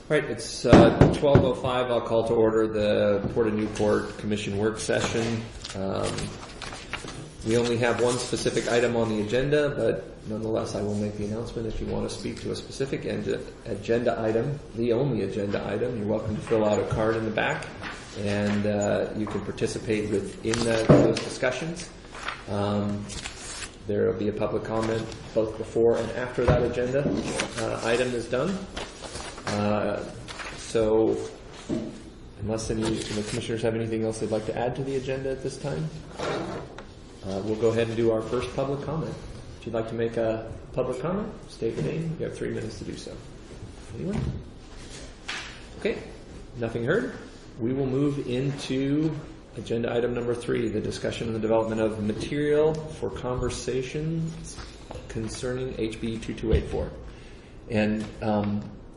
Right, it's 12:05. I'll call to order the Port of Newport Commission work session. We only have one specific item on the agenda, but nonetheless I will make the announcement. If you want to speak to a specific agenda item, the only agenda item, you're welcome to fill out a card in the back, and you can participate within those discussions. There will be a public comment both before and after that agenda item is done. So, unless any of the commissioners have anything else they'd like to add to the agenda at this time, we'll go ahead and do our first public comment. If you'd like to make a public comment, state your name. You have 3 minutes to do so. Anyone? Okay, nothing heard. We will move into agenda item number 3, the discussion and the development of material for conversations concerning HB 2284. And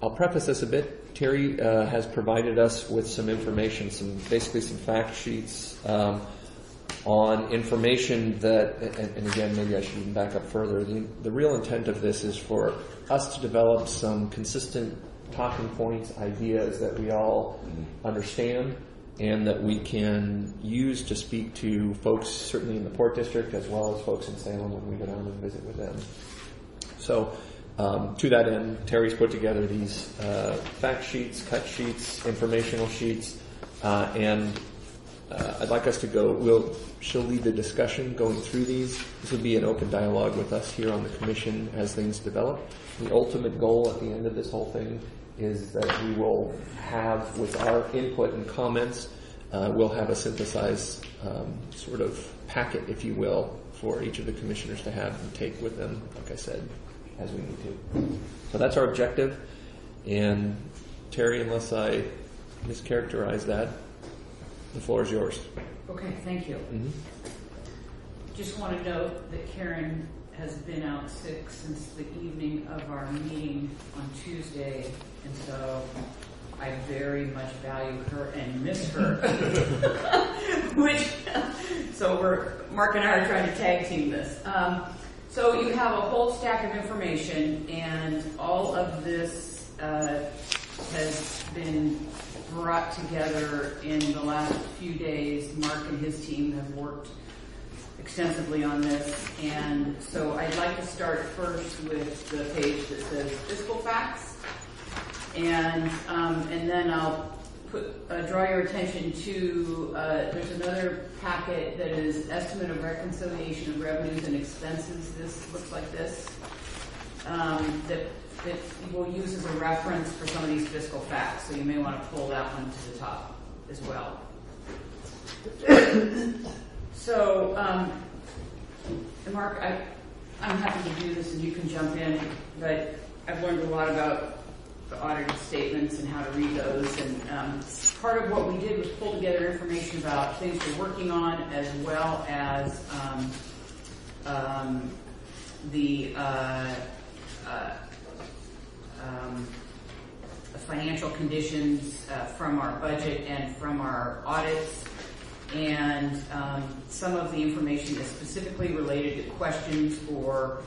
I'll preface this a bit. Terry has provided us with some information, basically some fact sheets on information that, and again, maybe I should even back up further. The real intent of this is for us to develop some consistent talking points, ideas that we all understand and that we can use to speak to folks certainly in the Port District as well as folks in Salem when we go down and visit with them. So, to that end, Terry's put together these fact sheets, cut sheets, informational sheets, and I'd like us to go. She'll lead the discussion going through these. This will be an open dialogue with us here on the commission as things develop. The ultimate goal at the end of this whole thing is that we will have, with our input and comments, we'll have a synthesized sort of packet, if you will, for each of the commissioners to have and take with them, like I said, as we need to. So that's our objective. And Terry, unless I mischaracterize that, the floor is yours. Okay, thank you. Mm-hmm. Just want to note that Karen has been out sick since the evening of our meeting on Tuesday, and so I very much value her and miss her. So Mark and I are trying to tag team this. So you have a whole stack of information, and all of this has been brought together in the last few days. Mark and his team have worked extensively on this, and so I'd like to start first with the page that says fiscal facts, and then I'll draw your attention to there's another packet that is estimate of reconciliation of revenues and expenses. This looks like this that we'll use as a reference for some of these fiscal facts. So you may want to pull that one to the top as well. So, Mark, I'm happy to do this and you can jump in, but I've learned a lot about the audited statements and how to read those. And part of what we did was pull together information about things we're working on, as well as the financial conditions from our budget and from our audits. And some of the information is specifically related to questions or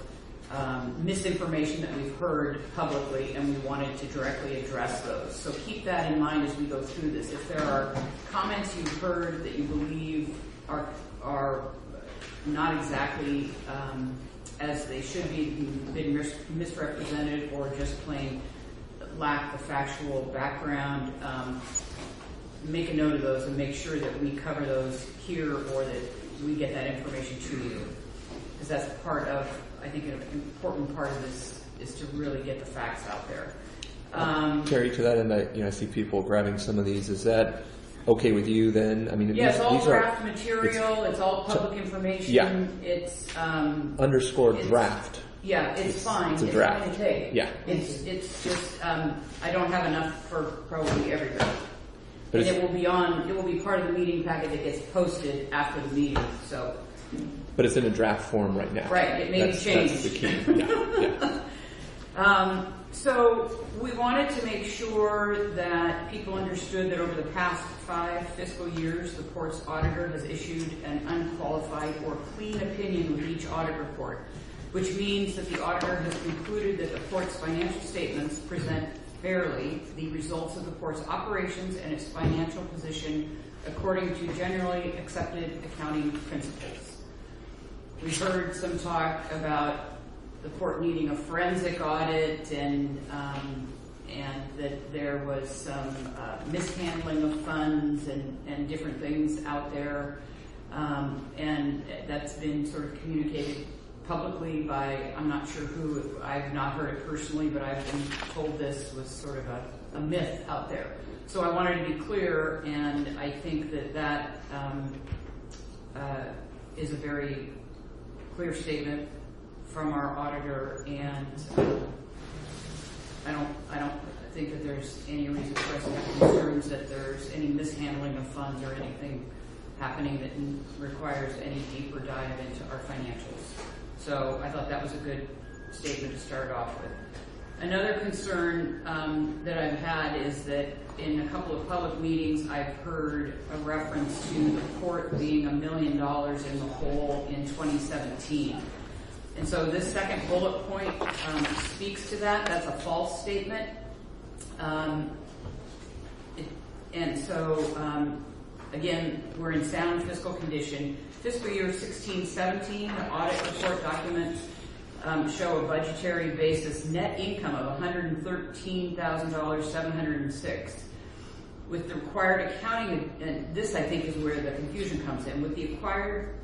misinformation that we've heard publicly, and we wanted to directly address those. So keep that in mind as we go through this. If there are comments you've heard that you believe are not exactly as they should be, been misrepresented, or just plain lack the factual background, make a note of those and make sure that we cover those here, or that we get that information to you, because that's part of, I think, an important part of this is to really get the facts out there. Terry, to that end, I see people grabbing some of these. Is that okay with you then? I mean, yeah, it's all draft material. It's all public information. Yeah. It's underscore draft. Yeah, it's fine. It's a draft. It's going to take. Yeah. It's just I don't have enough for probably everybody. But and it will be part of the meeting packet that gets posted after the meeting. So. But it's in a draft form right now. Right. It may be changed. That's the key. Yeah. So we wanted to make sure that people understood that over the past 5 fiscal years, the Port's auditor has issued an unqualified or clean opinion with each audit report, which means that the auditor has concluded that the Port's financial statements present fairly the results of the port's operations and its financial position according to generally accepted accounting principles. We've heard some talk about the port needing a forensic audit and that there was some mishandling of funds and different things out there. And that's been sort of communicated publicly by, I'm not sure who, I've not heard it personally, but I've been told this was sort of a myth out there. So I wanted to be clear, and I think that is a very clear statement from our auditor, and I don't think that there's any reason for us to have concerns that there's any mishandling of funds or anything happening that requires any deeper dive into our financials. So I thought that was a good statement to start off with. Another concern that I've had is that in a couple of public meetings I've heard a reference to the port being $1 million in the hole in 2017. And so this second bullet point speaks to that. That's a false statement. Again, we're in sound fiscal condition. Fiscal year 16-17, the audit report documents show a budgetary basis net income of $113,706. With the required accounting, and this I think is where the confusion comes in, with the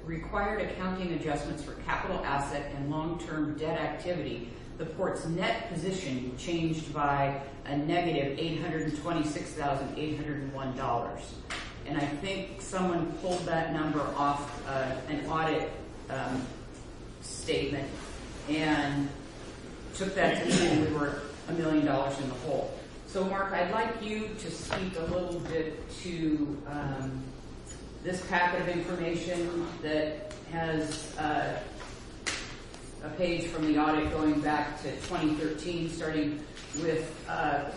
required accounting adjustments for capital asset and long-term debt activity, the port's net position changed by a negative $826,801. And I think someone pulled that number off an audit statement and took that to mean we were $1 million in the hole. So Mark, I'd like you to speak a little bit to this packet of information that has a page from the audit going back to 2013, starting with a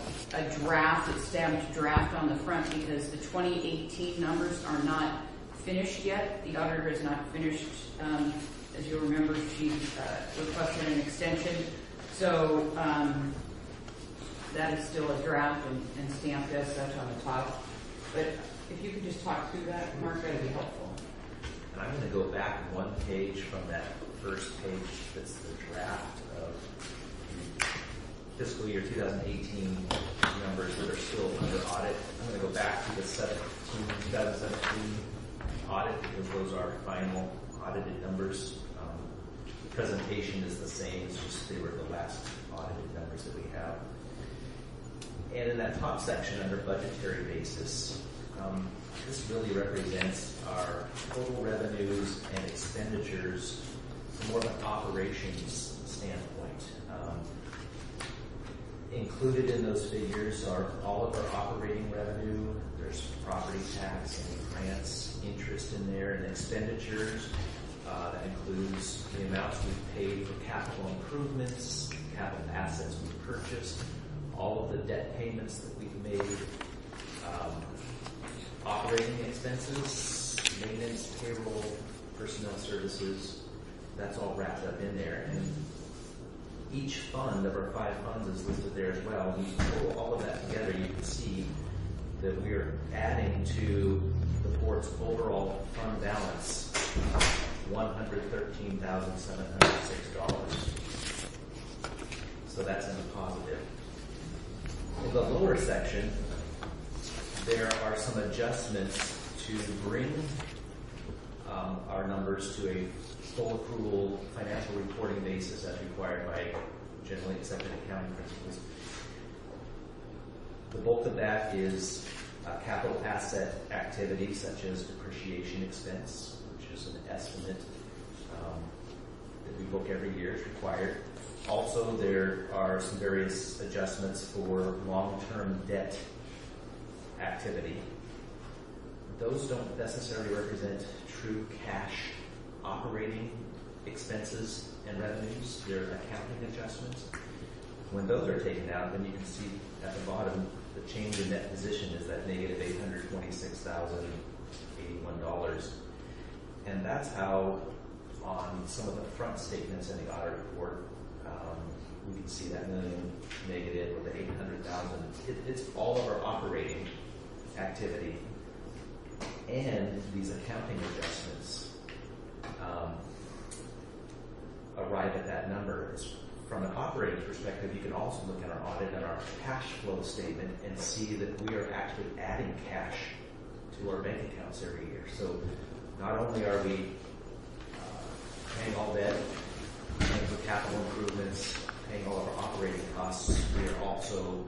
draft, a stamped draft on the front, because the 2018 numbers are not finished yet. The auditor has not finished. As you'll remember, she requested an extension. So that is still a draft and stamped as such on the top. But if you could just talk through that, Mark, that would be helpful. And I'm going to go back one page from that first page that's the draft of fiscal year 2018 numbers that are still under audit. I'm going to go back to the 2017 audit because those are final audited numbers. The presentation is the same, it's just they were the last audited numbers that we have. And in that top section under budgetary basis, this really represents our total revenues and expenditures from more of an operations standpoint. Included in those figures are all of our operating revenue. There's property tax and grants, interest in there, and expenditures. That includes the amounts we've paid for capital improvements, capital assets we've purchased, all of the debt payments that we've made, operating expenses, maintenance, payroll, personnel services. That's all wrapped up in there. And each fund of our 5 funds is listed there as well. When you pull all of that together, you can see that we are adding to the port's overall fund balance $113,706. So that's in the positive. In the lower section, there are some adjustments to bring our numbers to a full accrual financial reporting basis as required by generally accepted accounting principles. The bulk of that is capital asset activity such as depreciation expense, which is an estimate that we book every year is required. Also, there are some various adjustments for long-term debt activity. Those don't necessarily represent true cash operating expenses and revenues. They're accounting adjustments. When those are taken out, then you can see at the bottom the change in net position is that negative $826,081. And that's how on some of the front statements in the audit report, we can see that million negative or the 800,000. It's all of our operating activity and these accounting adjustments arrive at that number. From an operating perspective, you can also look at our audit and our cash flow statement and see that we are actually adding cash to our bank accounts every year. So not only are we paying all debt, paying for capital improvements, paying all of our operating costs, we are also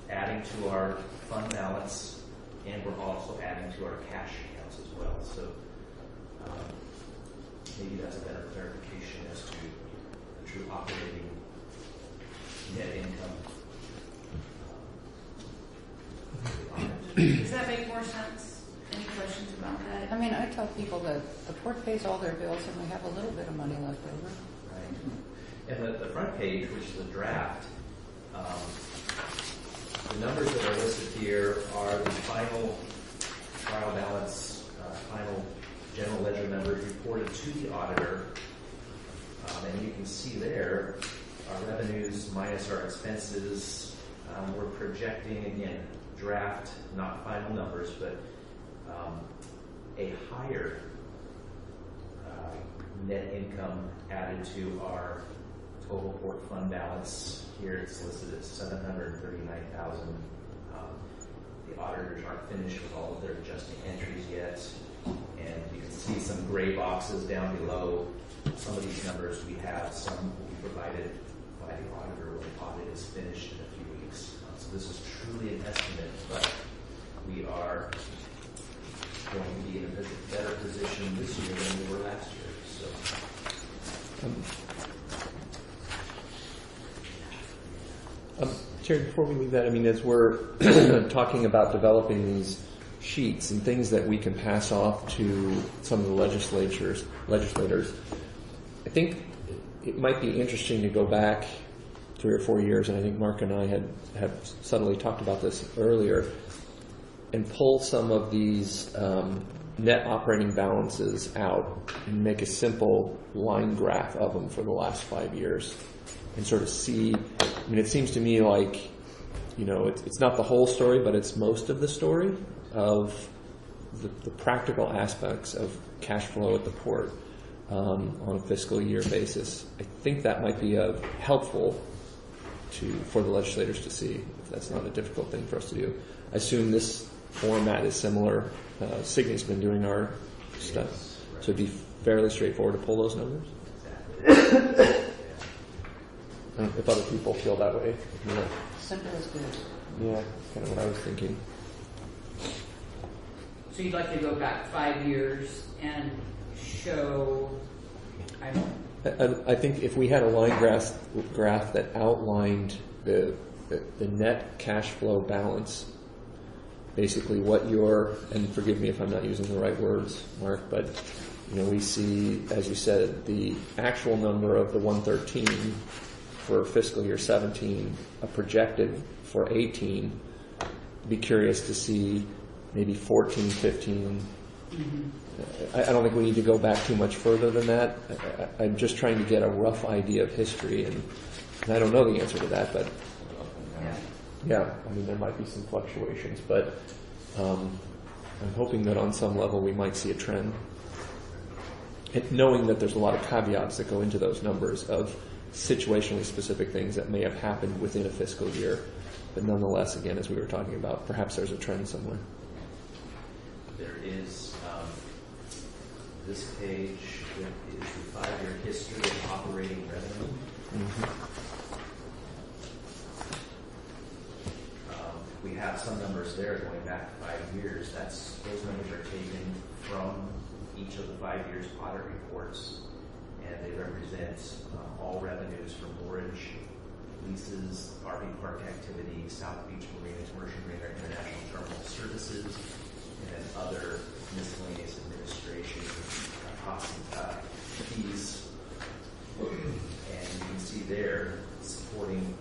adding to our fund balance, and we're also adding to our cash accounts as well. So maybe that's a better clarification as to the true operating net income. Does that make more sense? Any questions about that? I mean, I tell people that the port pays all their bills and we have a little bit of money left over. Right. And the front page, which is the draft, the numbers that are listed here are the final trial balance, final general ledger numbers reported to the auditor. And you can see there our revenues minus our expenses. We're projecting, again, draft, not final numbers, but a higher net income added to our total port fund balance. Here it's listed at $739,000. The auditors aren't finished with all of their adjusting entries yet, and you can see some gray boxes down below. Some of these numbers we have, some will be provided by the auditor when the audit is finished in a few weeks. So this is truly an estimate, but we are going to be in a better position this year than we were last year. So. Terry, before we leave that, I mean, as we're talking about developing these sheets and things that we can pass off to some of the legislators, I think it might be interesting to go back 3 or 4 years, and I think Mark and I have subtly talked about this earlier, and pull some of these net operating balances out and make a simple line graph of them for the last 5 years and sort of see. I mean, it seems to me like, you know, it's not the whole story, but it's most of the story of the practical aspects of cash flow at the port on a fiscal year basis. I think that might be helpful for the legislators to see, if that's not a difficult thing for us to do. I assume this format is similar. Signy's been doing our stuff, so it'd be fairly straightforward to pull those numbers. If other people feel that way. Yeah. Simple is good. Yeah, that's kind of what I was thinking. So you'd like to go back 5 years and show, I don't know. I think if we had a line graph that outlined the net cash flow balance, basically what your, and forgive me if I'm not using the right words, Mark, but you know, we see, as you said, the actual number of the 113 for fiscal year 17, a projected for 18. Be curious to see maybe 14, 15. Mm-hmm. I don't think we need to go back too much further than that. I'm just trying to get a rough idea of history, and I don't know the answer to that, but yeah, I mean, there might be some fluctuations, but I'm hoping that on some level we might see a trend. And knowing that there's a lot of caveats that go into those numbers of situationally specific things that may have happened within a fiscal year, but nonetheless, again, as we were talking about, perhaps there's a trend somewhere. There is this page that is the 5-year history of operating revenue. Mm-hmm. We have some numbers there going back 5 years. Those numbers are taken from each of the 5 years audit reports, and they represent all revenues from mortgage, leases, RV park activity, South Beach Marina, Commercial Marina, International Terminal Services, and other miscellaneous administration costs and fees. And you can see there, supporting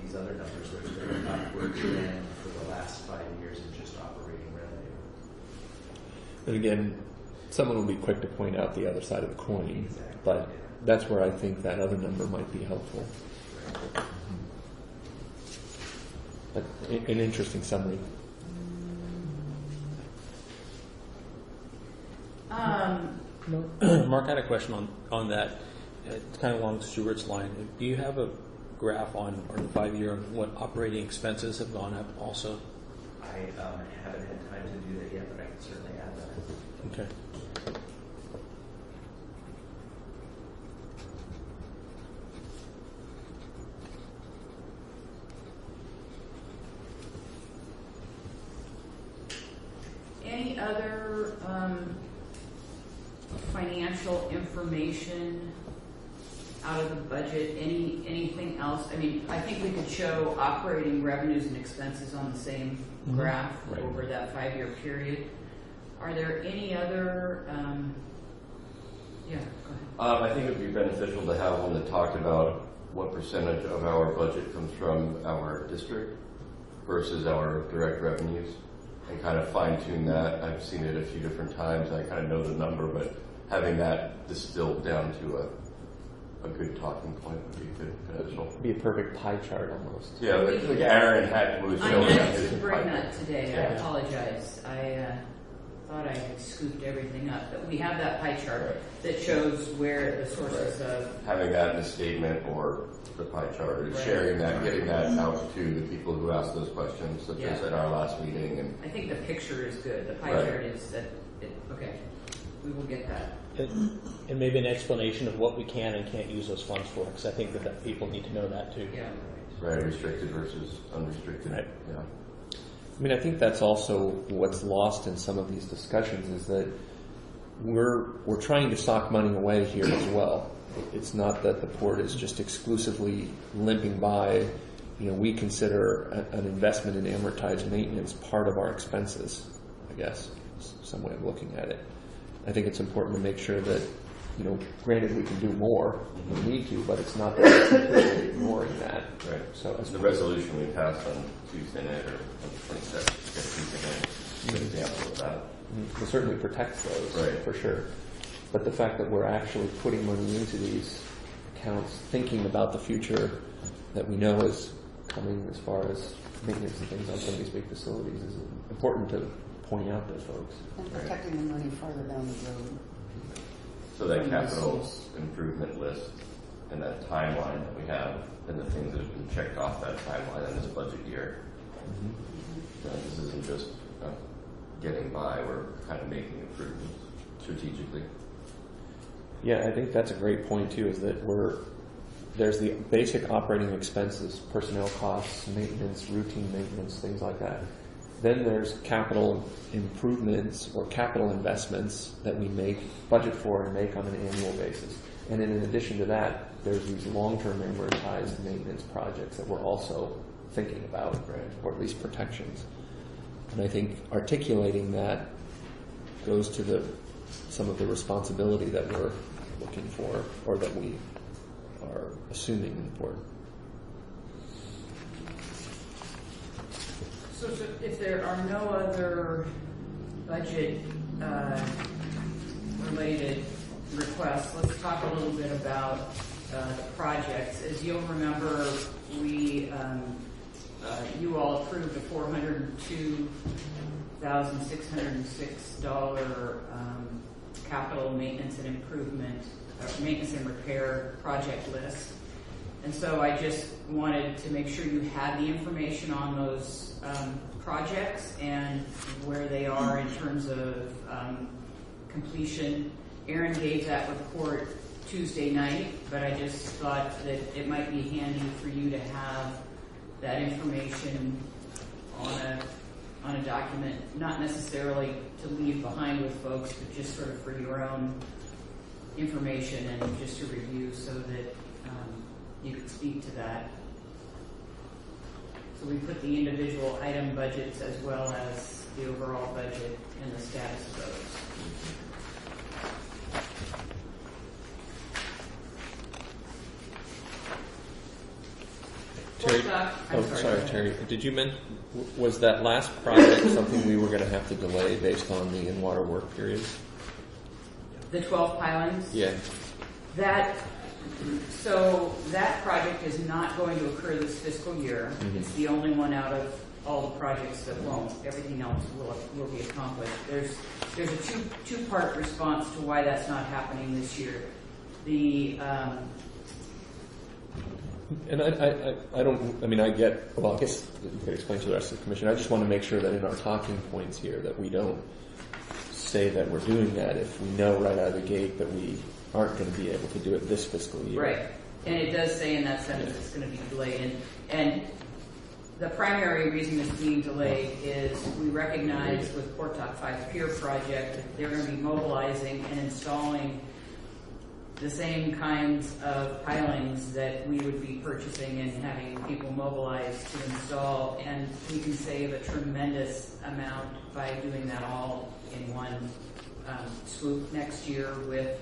these other numbers that are going upward trend for the last 5 years in just operating revenue. And again, someone will be quick to point out the other side of the coin, but that's where I think that other number might be helpful. But an interesting summary. Mark, I had a question on that. It's kind of along Stuart's line. Do you have a graph on, or the 5-year, on what operating expenses have gone up also? I haven't had time to do that yet, but I can certainly add that. Okay. Any other financial information out of the budget? Anything else? I mean, I think we could show operating revenues and expenses on the same graph Right. over that 5-year period. Are there any other? Yeah, go ahead. I think it would be beneficial to have one that talked about what percentage of our budget comes from our district versus our direct revenues, and kind of fine tune that. I've seen it a few different times. I kind of know the number, but having that distilled down to a good talking point would be good potential. It'd be a perfect pie chart almost. Yeah, like Aaron was I showing meant us to bring pie. that today. I Yeah. apologize. I thought I had scooped everything up, but we have that pie chart that shows where the sources of. Having that in a statement or the pie chart, and sharing that, getting that out to the people who ask those questions, such as Yeah. at our last meeting. And I think the picture is good. The pie Right. chart is that. Okay, we will get that. And maybe an explanation of what we can and can't use those funds for, because I think that people need to know that too. Yeah. right, restricted versus unrestricted. Right. Yeah. I mean, I think that's also what's lost in some of these discussions is that we're trying to sock money away here as well. It's not that the port is just exclusively limping by. You know, we consider an investment in amortized maintenance part of our expenses, I guess, some way of looking at it. I think it's important to make sure that, you know, granted we can do more, we need to, but it's not that we're completely ignoring that. Right. So As the resolution we passed on Tuesday night or on the 26th, good example of that. it certainly protects those, Right. for sure. But the fact that we're actually putting money into these accounts, thinking about the future that we know is coming as far as maintenance and things on some of these big facilities is important to point out to folks. And protecting the money farther down the road. So that capital improvement list and that timeline that we have and the things that have been checked off that timeline in this budget year. This isn't just getting by, we're kind of making improvements strategically. Yeah, I think that's a great point too, is that there's the basic operating expenses, personnel costs, maintenance, routine maintenance, things like that. Then there's capital improvements or capital investments that we budget for and make on an annual basis. And then in addition to that, there's these long-term amortized maintenance projects that we're also thinking about, Right. or at least protections. And I think articulating that goes to some of the responsibility that we're looking for, or that we are assuming in the board. So if there are no other budget related requests, let's talk a little bit about the projects. As you'll remember, you all approved a $402,606 capital maintenance and improvement, maintenance and repair project list. And so I just wanted to make sure you had the information on those projects and where they are in terms of completion. Aaron gave that report Tuesday night, but I just thought that it might be handy for you to have that information on a document, not necessarily to leave behind with folks, but just sort of for your own information and just to review so that you could speak to that. So we put the individual item budgets as well as the overall budget and the status of those. Terry, I'm sorry, Terry. Did you mention, was that last project something we were going to have to delay based on the in-water work period? The 12 pilings? Yeah. That So that project is not going to occur this fiscal year. It's the only one out of all the projects that won't. Everything else will be accomplished. There's a two-part response to why that's not happening this year. And I get, well, I guess you could explain to the rest of the commission. I just want to make sure that in our talking points here that we don't say that we're doing that if we know right out of the gate that we aren't going to be able to do it this fiscal year. Right. And it does say in that sentence it's going to be delayed. And the primary reason it's being delayed is we recognize with Port Dock 5 Pier project, they're going to be mobilizing and installing the same kinds of pilings that we would be purchasing and having people mobilized to install, and we can save a tremendous amount by doing that all in one swoop next year with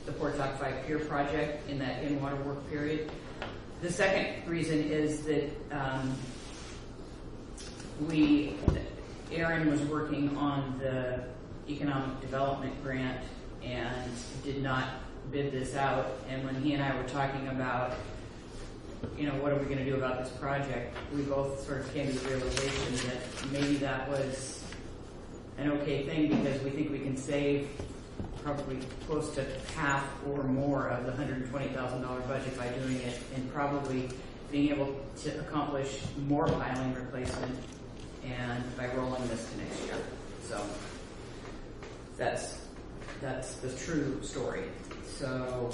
the Port Dock 5 Pier project in that in-water work period. The second reason is that Aaron was working on the economic development grant and did not bid this out, and when he and I were talking about, what are we going to do about this project, we both sort of came to the realization that maybe that was an okay thing because we think we can save probably close to half or more of the $120,000 budget by doing it, and probably being able to accomplish more piling replacement and by rolling this to next year. So that's the true story. So,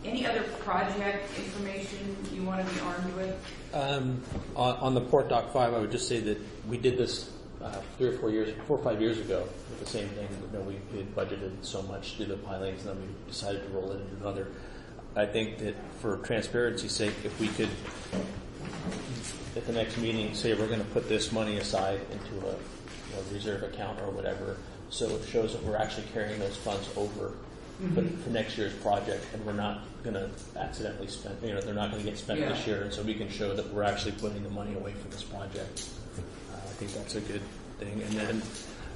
any other project information you want to be armed with? On the Port Dock 5, I would just say that we did this 4 or 5 years ago with the same thing. We had budgeted so much to do the pilings, and then we decided to roll it into another. I think that for transparency's sake, if we could, at the next meeting, say we're going to put this money aside into a reserve account or whatever, so it shows that we're actually carrying those funds over for next year's project, and we're not going to accidentally spend, they're not going to get spent this year, and so we can show that we're actually putting the money away for this project. I think that's a good thing. And then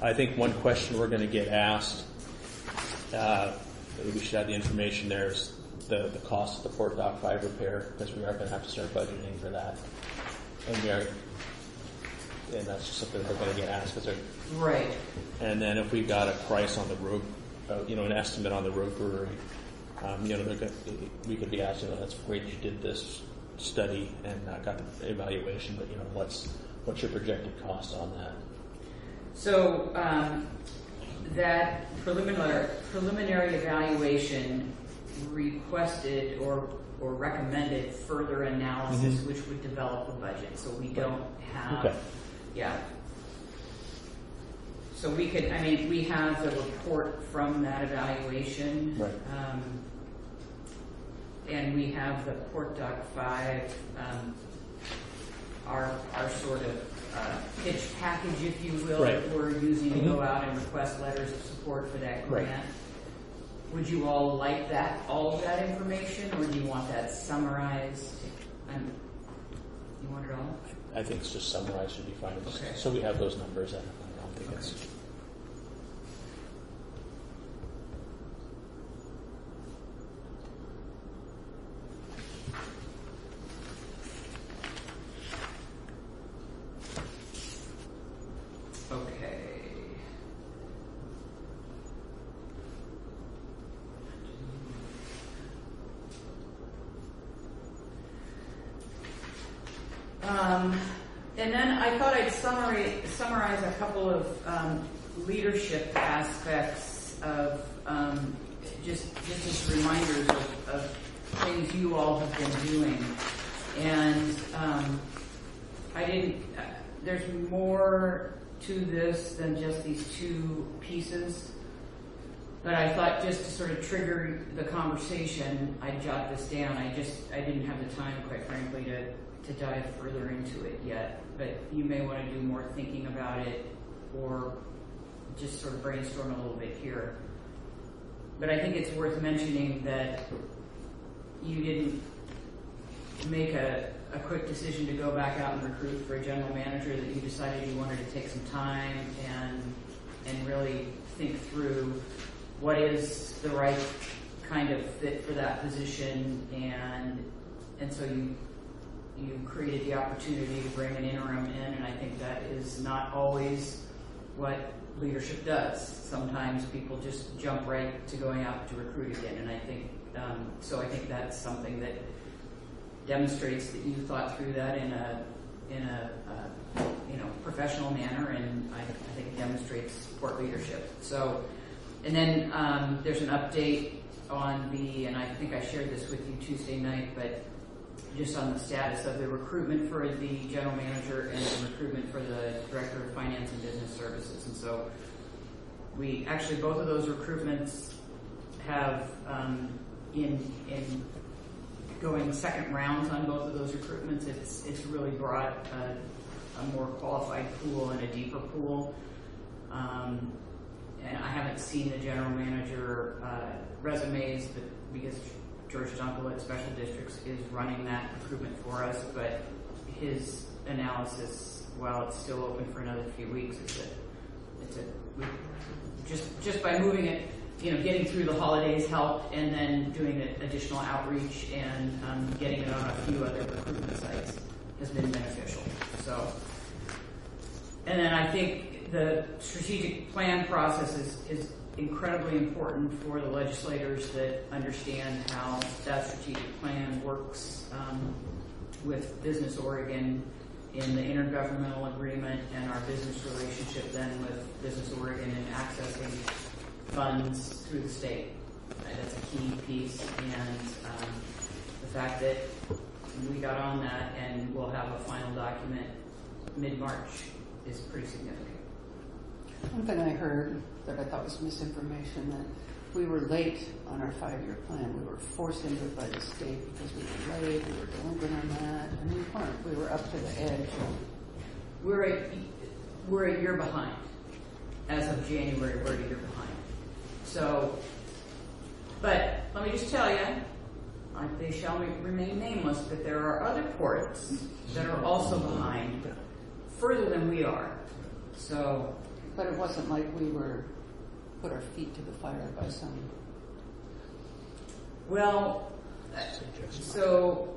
I think one question we're going to get asked, we should have the information there, is the cost of the Port Dock 5 repair, because we are going to have to start budgeting for that. And that's just something we're going to get asked. Right. And then if we got a price on the road, an estimate on the road brewery, we could be asked, that's great you did this study and got the evaluation, but what's your projected cost on that? So that preliminary evaluation requested or recommended further analysis, which would develop a budget. So we don't have, So we could, we have the report from that evaluation, right. And we have the Port Dock 5, our sort of pitch package, if you will, right. that we're using to go out and request letters of support for that grant. Right. Would you all like all of that information, or do you want that summarized? You want it all? I think it's just summarized should be fine. Okay. So we have those numbers. I don't think it's... Okay. And then I thought I'd summarize a couple of leadership aspects of just as reminders of things you all have been doing. And there's more to this than just these two pieces. But I thought just to sort of trigger the conversation, I'd jot this down. I didn't have the time, quite frankly, to dive further into it yet. But you may want to do more thinking about it or just sort of brainstorm a little bit here. But I think it's worth mentioning that you didn't make a quick decision to go back out and recruit for a general manager, that you decided you wanted to take some time and really think through what is the right kind of fit for that position, and so you created the opportunity to bring an interim in, and I think that is not always what leadership does. Sometimes people just jump right to going out to recruit again, and I think so. I think that's something that demonstrates that you thought through that in a professional manner, and I think it demonstrates support leadership. So, and then there's an update on and I think I shared this with you Tuesday night, but just on the status of the recruitment for the general manager and the recruitment for the director of finance and business services. And so we actually, both of those recruitments have in going second rounds on both of those recruitments. It's really brought a more qualified pool and a deeper pool. And I haven't seen the general manager resumes, but because George Dunkel at Special Districts is running that recruitment for us, but his analysis, while it's still open for another few weeks, just by moving it, getting through the holidays helped, and then doing additional outreach and getting it on a few other recruitment sites has been beneficial. So, and then I think the strategic plan process is incredibly important for the legislators that understand how that strategic plan works with Business Oregon in the intergovernmental agreement and our business relationship then with Business Oregon and accessing funds through the state. That's a key piece, and the fact that we got on that and we'll have a final document mid-March is pretty significant. One thing I heard that I thought was misinformation, that we were late on our 5-year plan. We were forced into it by the state because we were late, we were delinquent on that, and we weren't. We were up to the edge. We're a year behind. As of January, we're a year behind. So, but let me just tell you, they shall remain nameless, but there are other ports that are also behind, further than we are. So. But it wasn't like we were put our feet to the fire by some. Well, so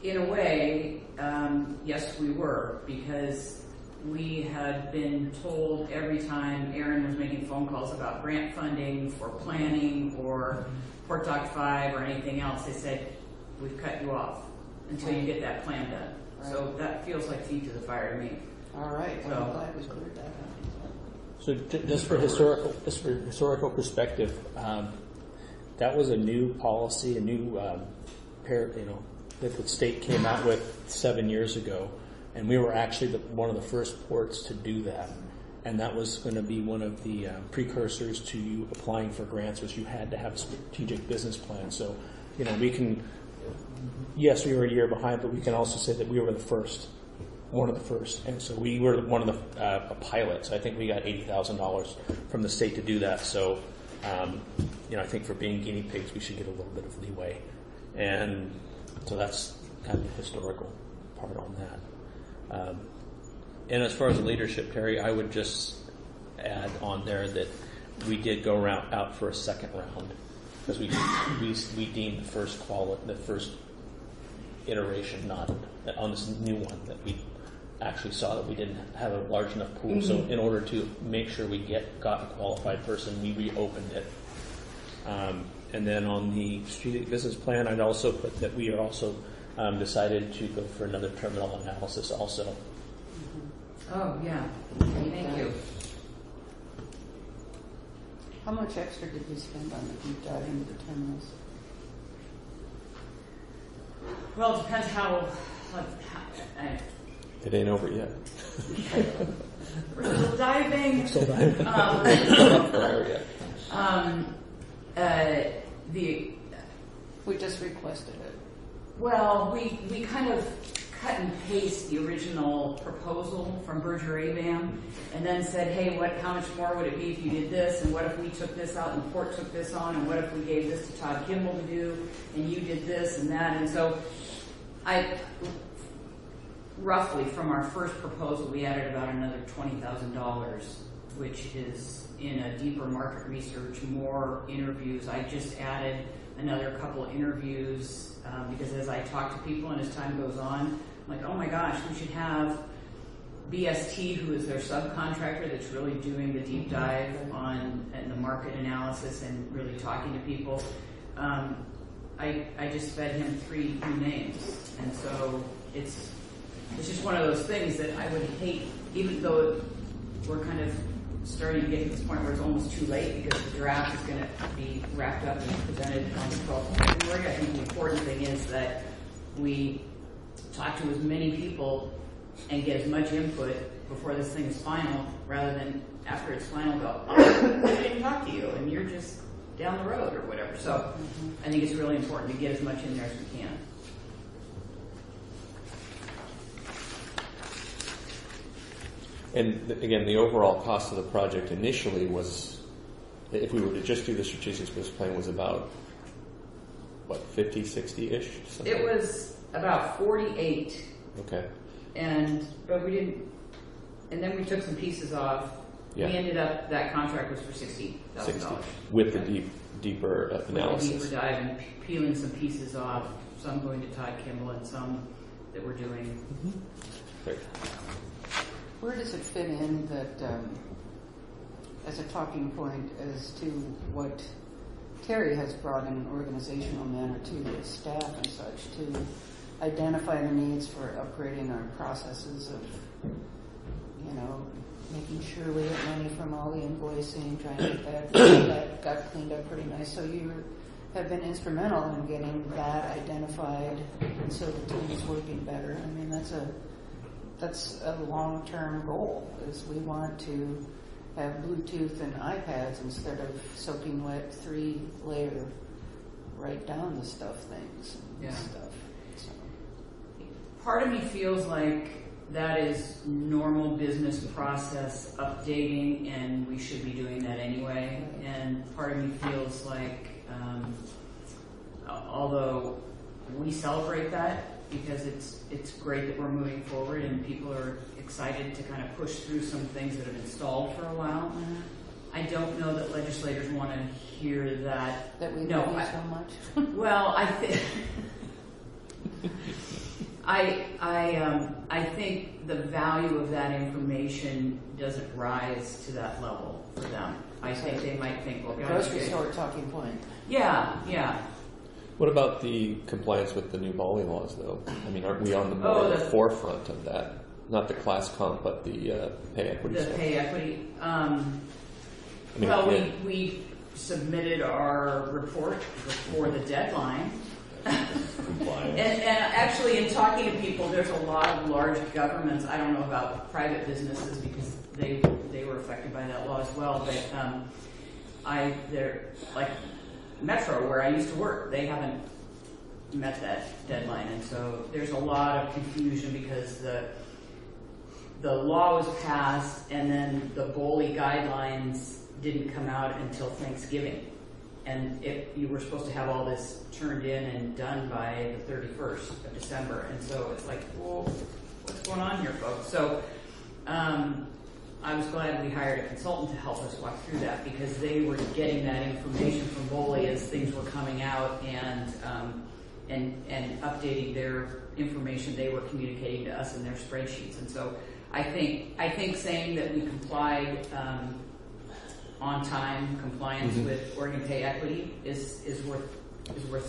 in a way, yes, we were, because we had been told every time Aaron was making phone calls about grant funding for planning or Port Doc 5 or anything else, they said, we've cut you off until you get that plan done. Right. So that feels like feet to the fire to me. All right, well, I'm glad we cleared that up. So just for historical perspective, that was a new policy, a new that the state came out with 7 years ago, and we were actually one of the first ports to do that. And that was going to be one of the precursors to you applying for grants, was you had to have a strategic business plan. So, we can, yes, we were a year behind, but we can also say that we were the first. One of the first, and so we were one of the pilots. I think we got $80,000 from the state to do that. So, I think for being guinea pigs, we should get a little bit of leeway, and so that's kind of the historical part on that. And as far as leadership, Terry, I would just add on there that we did go out for a second round because we deemed the first iteration not on this new one that we actually saw that we didn't have a large enough pool. Mm-hmm. So in order to make sure we got a qualified person, we reopened it. And then on the strategic business plan, I'd also put that we are also decided to go for another terminal analysis also. Mm-hmm. Oh, yeah. Thank you. How much extra did we spend on the deep dive into the terminals? Well, it depends how it ain't over yet. We're still diving. We just requested it. Well, we kind of cut and paste the original proposal from Berger Abam, and then said, hey, how much more would it be if you did this, and what if we took this out and Port took this on, and what if we gave this to Todd Kimball to do, and you did this and that, and so roughly from our first proposal, we added about another $20,000 which is in a deeper market research, more interviews. I just added another couple of interviews because as I talk to people and as time goes on, I'm like, oh my gosh, we should have BST, who is their subcontractor that's really doing the deep dive on and the market analysis and really talking to people. I just fed him 3 new names, and so it's just one of those things that I would hate, even though we're kind of starting to get to this point where it's almost too late because the draft is going to be wrapped up and presented on the 12th of February. I think the important thing is that we talk to as many people and get as much input before this thing is final, rather than after it's final go, oh, I didn't talk to you, and you're just down the road or whatever. So I think it's really important to get as much in there as we can. And again, the overall cost of the project initially was, if we were to just do the strategic business plan, was about, what, 50, 60-ish? It was about 48. Okay. But we didn't, and then we took some pieces off. Yeah. We ended up, that contract was for $60,000. 60. With the deeper analysis. With a deeper dive and peeling some pieces off, some going to Todd Kimball and some that we're doing. Mm-hmm. Great. Where does it fit in that, as a talking point as to what Terry has brought in an organizational manner to the staff and such to identify the needs for upgrading our processes of, making sure we get money from all the invoicing, trying to get that got cleaned up pretty nice. So you have been instrumental in getting that identified, and so the team is working better. I mean, that's a long-term goal, is we want to have Bluetooth and iPads instead of soaking wet 3-layer write down the stuff things and stuff. So. Part of me feels like that is normal business process updating, and we should be doing that anyway. And part of me feels like, although we celebrate that because it's great that we're moving forward and people are excited to kind of push through some things that have been stalled for a while. Mm-hmm. I don't know that legislators want to hear that. That we love you so much. Well, I think. I think the value of that information doesn't rise to that level for them. I think they might think, well, grocery store talking point. Yeah. What about the compliance with the new Bali laws, though? I mean, aren't we on the forefront of that? Not the class comp, but the pay equity the stuff. Pay equity. We submitted our report before the deadline. And actually, in talking to people, there's a lot of large governments. I don't know about private businesses because they were affected by that law as well. But they're like Metro, where I used to work. They haven't met that deadline, and so there's a lot of confusion because the law was passed, and then the BOLI guidelines didn't come out until Thanksgiving. And you were supposed to have all this turned in and done by the 31st of December. And so it's like, well, what's going on here, folks? So I was glad we hired a consultant to help us walk through that because they were getting that information from BOLI as things were coming out and updating their information they were communicating to us in their spreadsheets. And so I think saying that we complied on-time compliance with Oregon Pay Equity is worth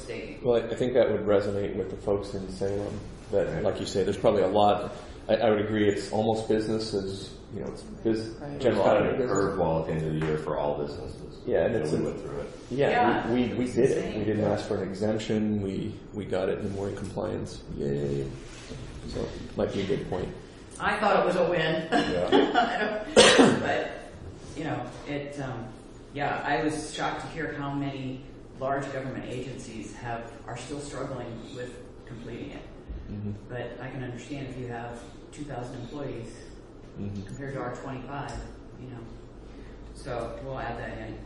stating. Well, I think that would resonate with the folks in Salem. That, like you say, there's probably a lot. I would agree. It's almost business as it's business. Right. There's a lot of curveball at the end of the year for all businesses. Yeah, and we went through it. Yeah, we did it. insane. We didn't ask for an exemption. We got it, and we're in compliance. Yay! So might be a good point. I thought it was a win. Yeah. But I was shocked to hear how many large government agencies are still struggling with completing it. Mm-hmm. But I can understand if you have 2,000 employees compared to our 25, So we'll add that in.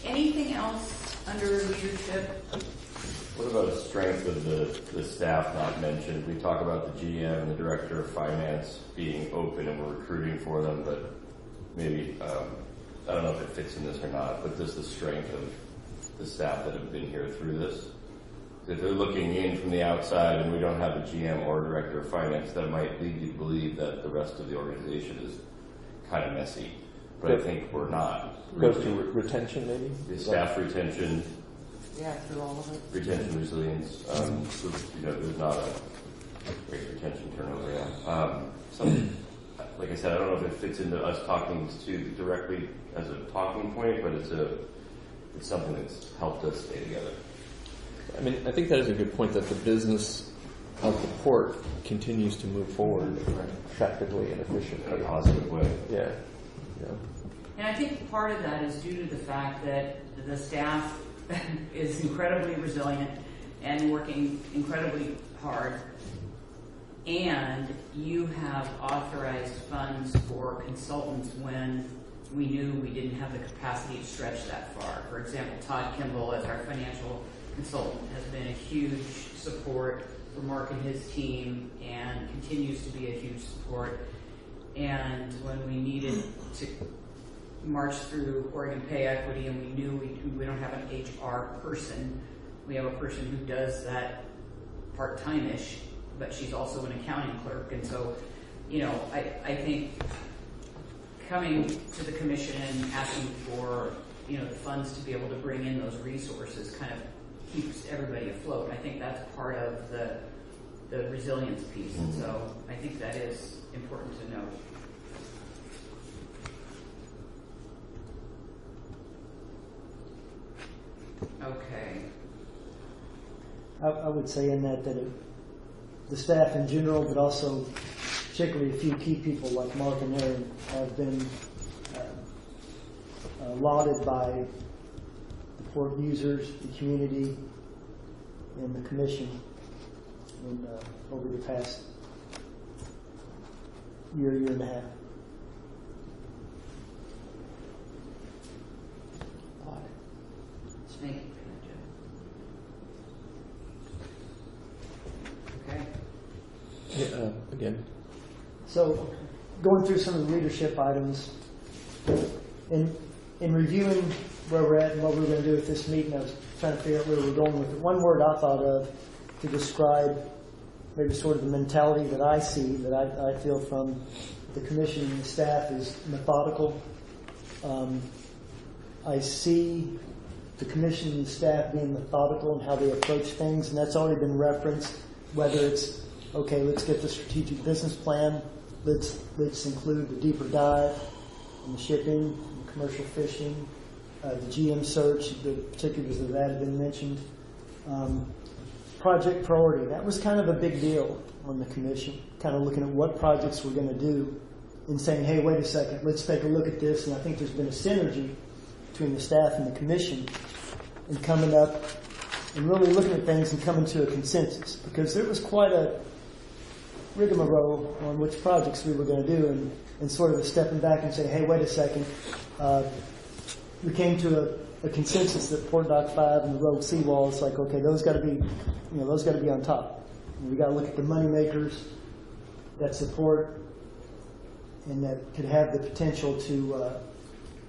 Anything else under leadership? What about a strength of the staff not mentioned? We talk about the GM and the director of finance being open and we're recruiting for them, but maybe, I don't know if it fits in this or not, but just the strength of the staff that have been here through this. If they're looking in from the outside and we don't have a GM or a director of finance, that might lead you to believe that the rest of the organization is kind of messy. But I think we're not. Goes to retention, maybe? The staff retention, Yeah, through all of it. retention resilience, so, there's not a great retention turnover, yeah. Like I said, I don't know if it fits into us talking to directly as a talking point, but it's something that's helped us stay together. I mean, I think that is a good point that the business of the port continues to move forward effectively and efficiently. In a positive way. Yeah. Yeah. And I think part of that is due to the fact that the staff is incredibly resilient and working incredibly hard. And you have authorized funds for consultants when we knew we didn't have the capacity to stretch that far. For example, Todd Kimball, as our financial consultant, has been a huge support for Mark and his team and continues to be a huge support. And when we needed to march through Oregon Pay Equity and we knew we don't have an HR person, we have a person who does that part-time-ish, but she's also an accounting clerk. And so, I think coming to the commission and asking for, the funds to be able to bring in those resources kind of keeps everybody afloat. I think that's part of the resilience piece. And so I think that is important to note. Okay. I would say in that the staff in general, but also particularly a few key people like Mark and Aaron have been lauded by the port users, the community, and the commission over the past year and a half. Thank you for that, Joe. Okay. Yeah, again. So, going through some of the leadership items, in reviewing where we're at and what we're going to do with this meeting, I was trying to figure out where we're going with it. One word I thought of to describe maybe sort of the mentality that I see, that I feel from the commission and the staff, is methodical. I see the commission and the staff being methodical in how they approach things, and that's already been referenced, whether it's, okay, let's get the strategic business plan, let's include the deeper dive in the shipping, the commercial fishing, the GM search, the particulars of that have been mentioned. Project priority, that was kind of a big deal on the commission, kind of looking at what projects we're going to do and saying, hey, wait a second, let's take a look at this. And I think there's been a synergy between the staff and the commission and coming up and really looking at things and coming to a consensus, because there was quite a rigmarole on which projects we were going to do, and sort of stepping back and saying, hey, wait a second, we came to a consensus that Port Dock 5 and the road seawall, it's like, okay, those got to be on top. And we got to look at the money makers that support and that could have the potential to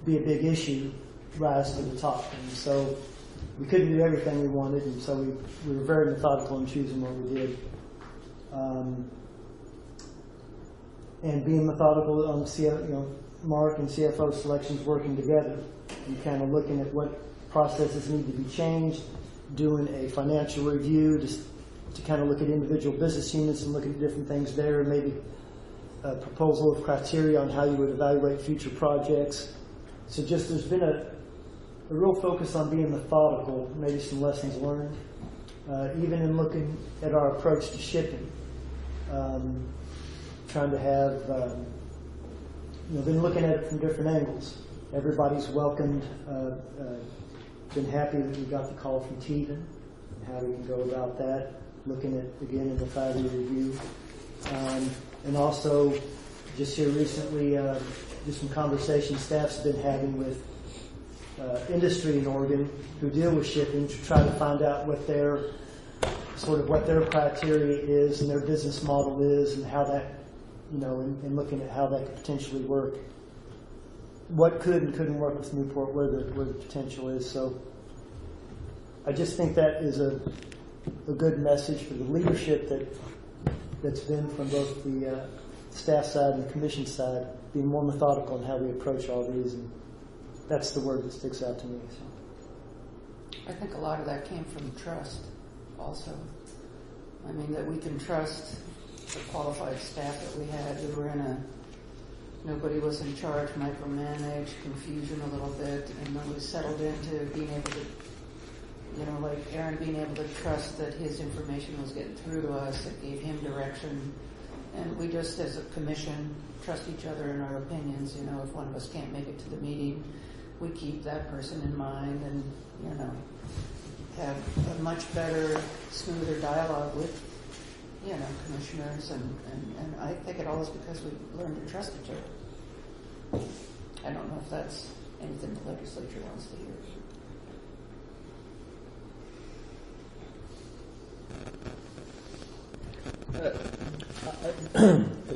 be a big issue rise to the top. And so we couldn't do everything we wanted, and so we were very methodical in choosing what we did. And being methodical on Mark and CFO selections, working together and kind of looking at what processes need to be changed, doing a financial review just to kind of look at individual business units and look at different things there, maybe a proposal of criteria on how you would evaluate future projects. So just there's been a real focus on being methodical, maybe some lessons learned, even in looking at our approach to shipping. Trying to have, been looking at it from different angles. Everybody's welcomed, been happy that we got the call from Teven and how we can go about that, looking at, again, in the 5-year review. And also, just here recently, just some conversations staff's been having with industry in Oregon who deal with shipping to try to find out what their criteria is and their business model is, and how that, and looking at how that could potentially work. What could and couldn't work with Newport, where the potential is. So I just think that is a good message for the leadership that's been from both the staff side and the commission side, being more methodical in how we approach all these, and that's the word that sticks out to me. So. I think a lot of that came from trust also. I mean, that we can trust the qualified staff that we had. We were nobody was in charge, micromanaged, confusion a little bit, and then we settled into being able to, like Aaron being able to trust that his information was getting through to us. It gave him direction. And we just, as a commission, trust each other in our opinions. If one of us can't make it to the meeting, we keep that person in mind and, have a much better, smoother dialogue with, commissioners. And I think it all is because we learned to trust each other. I don't know if that's anything the legislature wants to hear.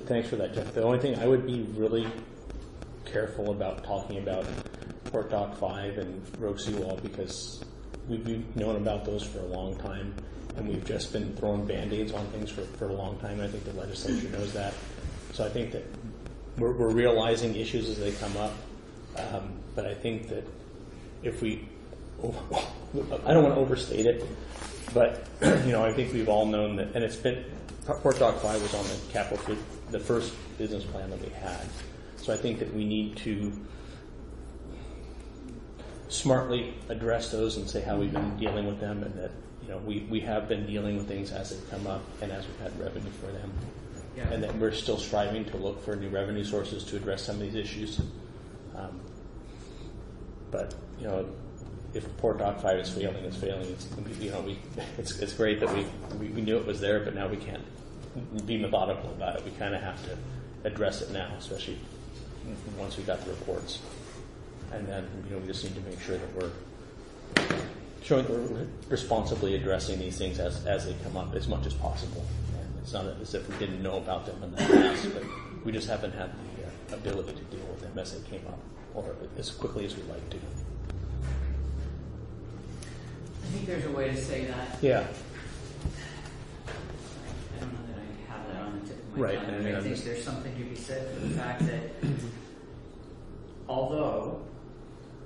Thanks for that, Jeff. The only thing I would be really careful about talking about Port Dock 5 and Rogue Seawall, because we've known about those for a long time, and we've just been throwing Band-Aids on things for a long time. I think the legislature knows that. So I think that we're realizing issues as they come up, but I think that if we, I don't want to overstate it, but I think we've all known that, and it's been, Port Dock 5 was on the capital, the first business plan that we had. So I think that we need to smartly address those and say how we've been dealing with them, and that we have been dealing with things as they come up and as we've had revenue for them, and that we're still striving to look for new revenue sources to address some of these issues. But if Port Dock 5 is failing, it's failing. It's great that we knew it was there, but now we can't be methodical about it. We kind of have to address it now, especially once we got the reports. And then we just need to make sure that we're showing we're responsibly addressing these things as they come up as much as possible. And it's not as if we didn't know about them in the past, but we just haven't had the ability to deal with them as they came up, or as quickly as we'd like to. I think there's a way to say that. Yeah. I don't know that I have that on the tip of my Right, tongue. and I think there's something to be said for the fact that although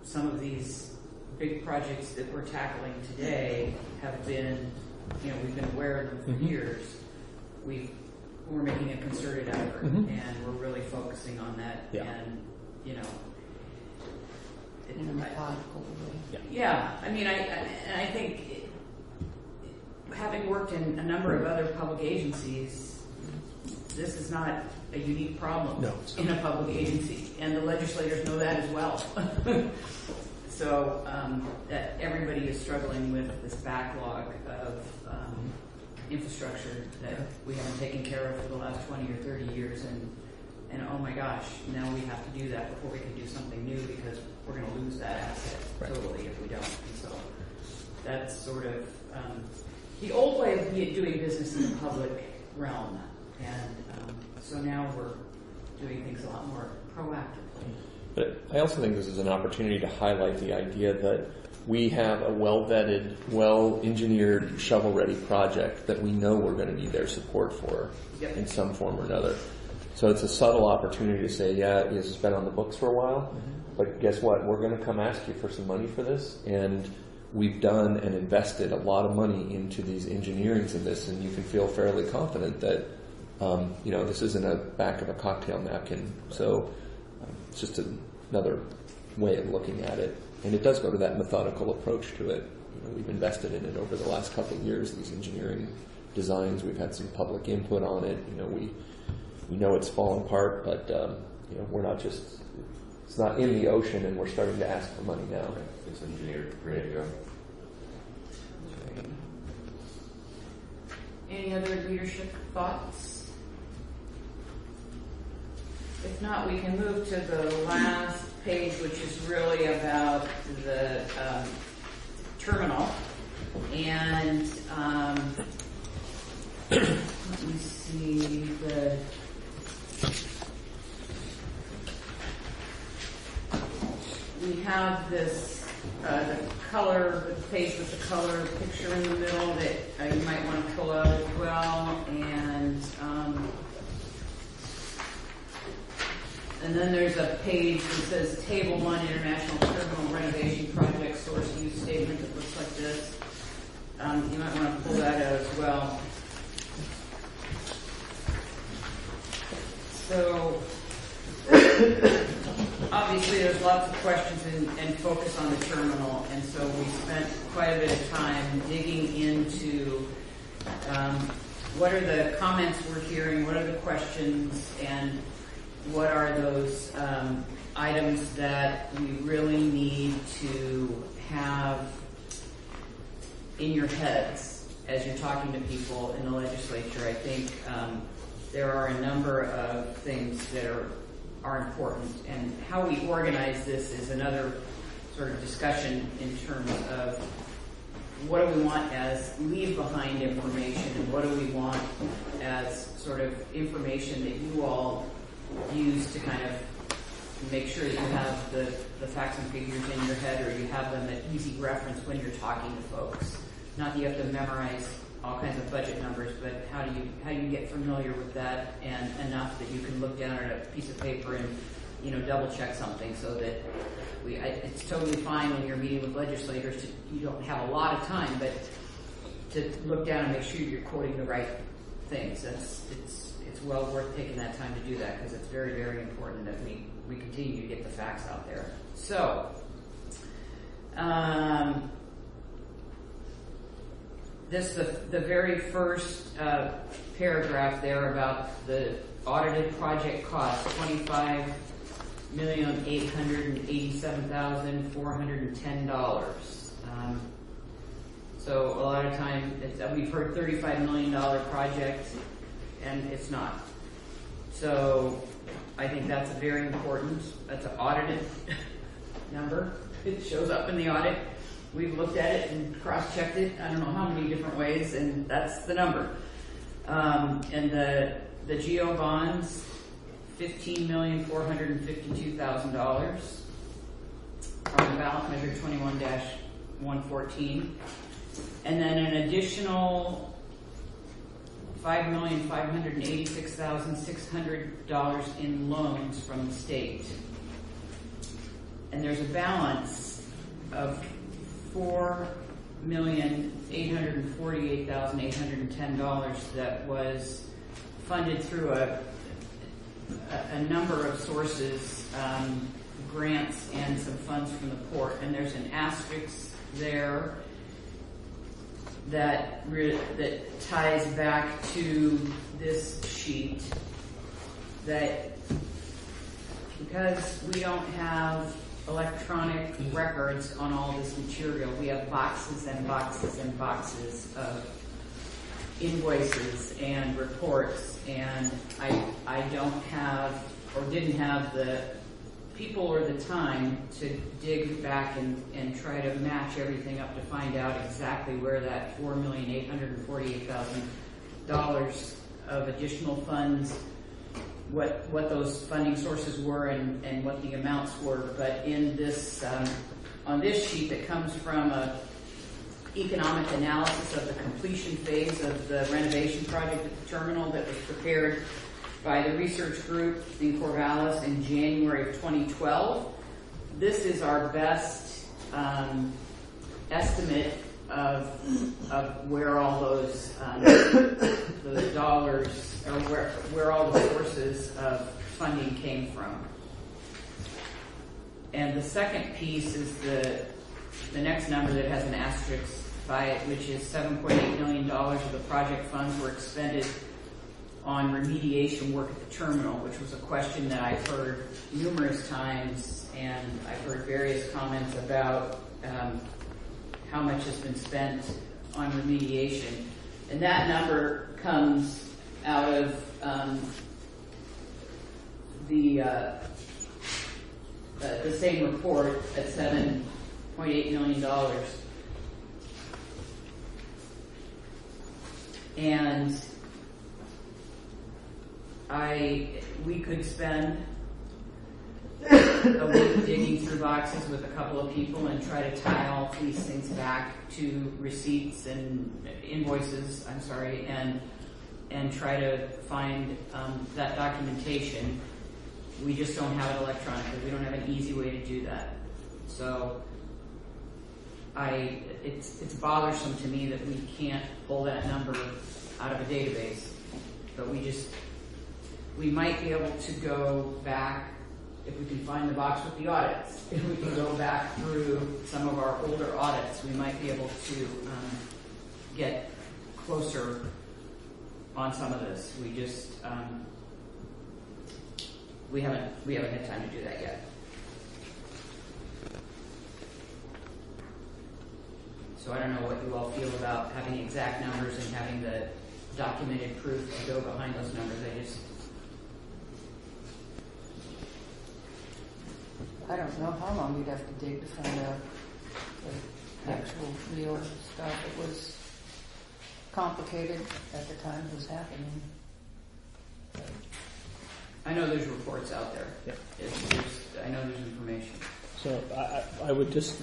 some of these big projects that we're tackling today have been, we've been aware of them for years, we're making a concerted effort, and we're really focusing on that. Yeah. And, In a methodical way. yeah, I mean, I think having worked in a number of other public agencies, this is not a unique problem in a public agency, and the legislators know that as well. So that everybody is struggling with this backlog of infrastructure that we haven't taken care of for the last 20 or 30 years, and oh my gosh, now we have to do that before we can do something new, because we're going to lose that asset totally if we don't. And so that's sort of the old way of doing business in the public realm, and so now we're doing things a lot more proactively. But I also think this is an opportunity to highlight the idea that we have a well-vetted, well-engineered, shovel-ready project that we know we're going to need their support for in some form or another. So it's a subtle opportunity to say, this has been on the books for a while, but guess what? We're going to come ask you for some money for this, and we've done and invested a lot of money into these engineerings in this, and you can feel fairly confident that this isn't a back of a cocktail napkin. So it's just another way of looking at it. And it does go to that methodical approach to it. We've invested in it over the last couple of years, these engineering designs. We've had some public input on it. We know it's fallen apart, but we're not just, it's not in the ocean and we're starting to ask for money now. It's engineered, ready to go. Any other leadership thoughts? If not, we can move to the last page, which is really about the terminal. And let me see we have this the page with the color picture in the middle that you might want to pull out as well, and then there's a page that says Table 1 International Terminal Renovation Project Source Use Statement that looks like this. You might want to pull that out as well. So, obviously there's lots of questions and focus on the terminal, and so we spent quite a bit of time digging into what are the comments we're hearing, what are the questions, and what are those items that we really need to have in your heads as you're talking to people in the legislature. I think there are a number of things that are important, and how we organize this is another sort of discussion in terms of what do we want as leave behind information and what do we want as sort of information that you all use to kind of make sure that you have the facts and figures in your head, or you have them at easy reference when you're talking to folks. Not that you have to memorize all kinds of budget numbers, but how do you get familiar with that and enough that you can look down at a piece of paper and double check something, so that it's totally fine when you're meeting with legislators you don't have a lot of time, but to look down and make sure you're quoting the right things. It's well worth taking that time to do that, because it's very, very important that we continue to get the facts out there. So, the very first paragraph there about the audited project cost, $25,887,410. So a lot of time we've heard $35 million project, and it's not. So I think that's very important. That's an audited number. It shows up in the audit. We've looked at it and cross-checked it I don't know how many different ways, and that's the number. And the GO bonds, $15,452,000 from the ballot measure 21-114. And then an additional $5,586,600 in loans from the state. And there's a balance of $4,848,810 that was funded through a number of sources, grants and some funds from the port. And there's an asterisk there that ties back to this sheet, that because we don't have electronic records on all this material, we have boxes and boxes and boxes of invoices and reports, and I don't have, or didn't have, the people or the time to dig back and try to match everything up to find out exactly where that $4,848,000 of additional funds, what those funding sources were and what the amounts were. But in this, on this sheet that comes from a economic analysis of the completion phase of the renovation project at the terminal that was prepared by the research group in Corvallis in January of 2012. This is our best estimate of where all those dollars, or where all the sources of funding came from. And the second piece is the next number that has an asterisk by it, which is $7.8 million of the project funds were expended on remediation work at the terminal, which was a question that I've heard numerous times, and I've heard various comments about how much has been spent on remediation. And that number comes out of the the same report at $7.8 million. And we could spend a week digging through boxes with a couple of people and try to tie all these things back to receipts and invoices, and try to find that documentation. We just don't have it electronically. We don't have an easy way to do that. So it's bothersome to me that we can't pull that number out of a database. But we might be able to go back, if we can find the box with the audits, if we can go back through some of our older audits, we might be able to get closer on some of this. We haven't had time to do that yet. So I don't know what you all feel about having exact numbers and having the documented proof to go behind those numbers. I don't know how long you'd have to dig to find out the actual real stuff. It was complicated at the time it was happening. I know there's reports out there. Yeah. I know there's information. So I would just,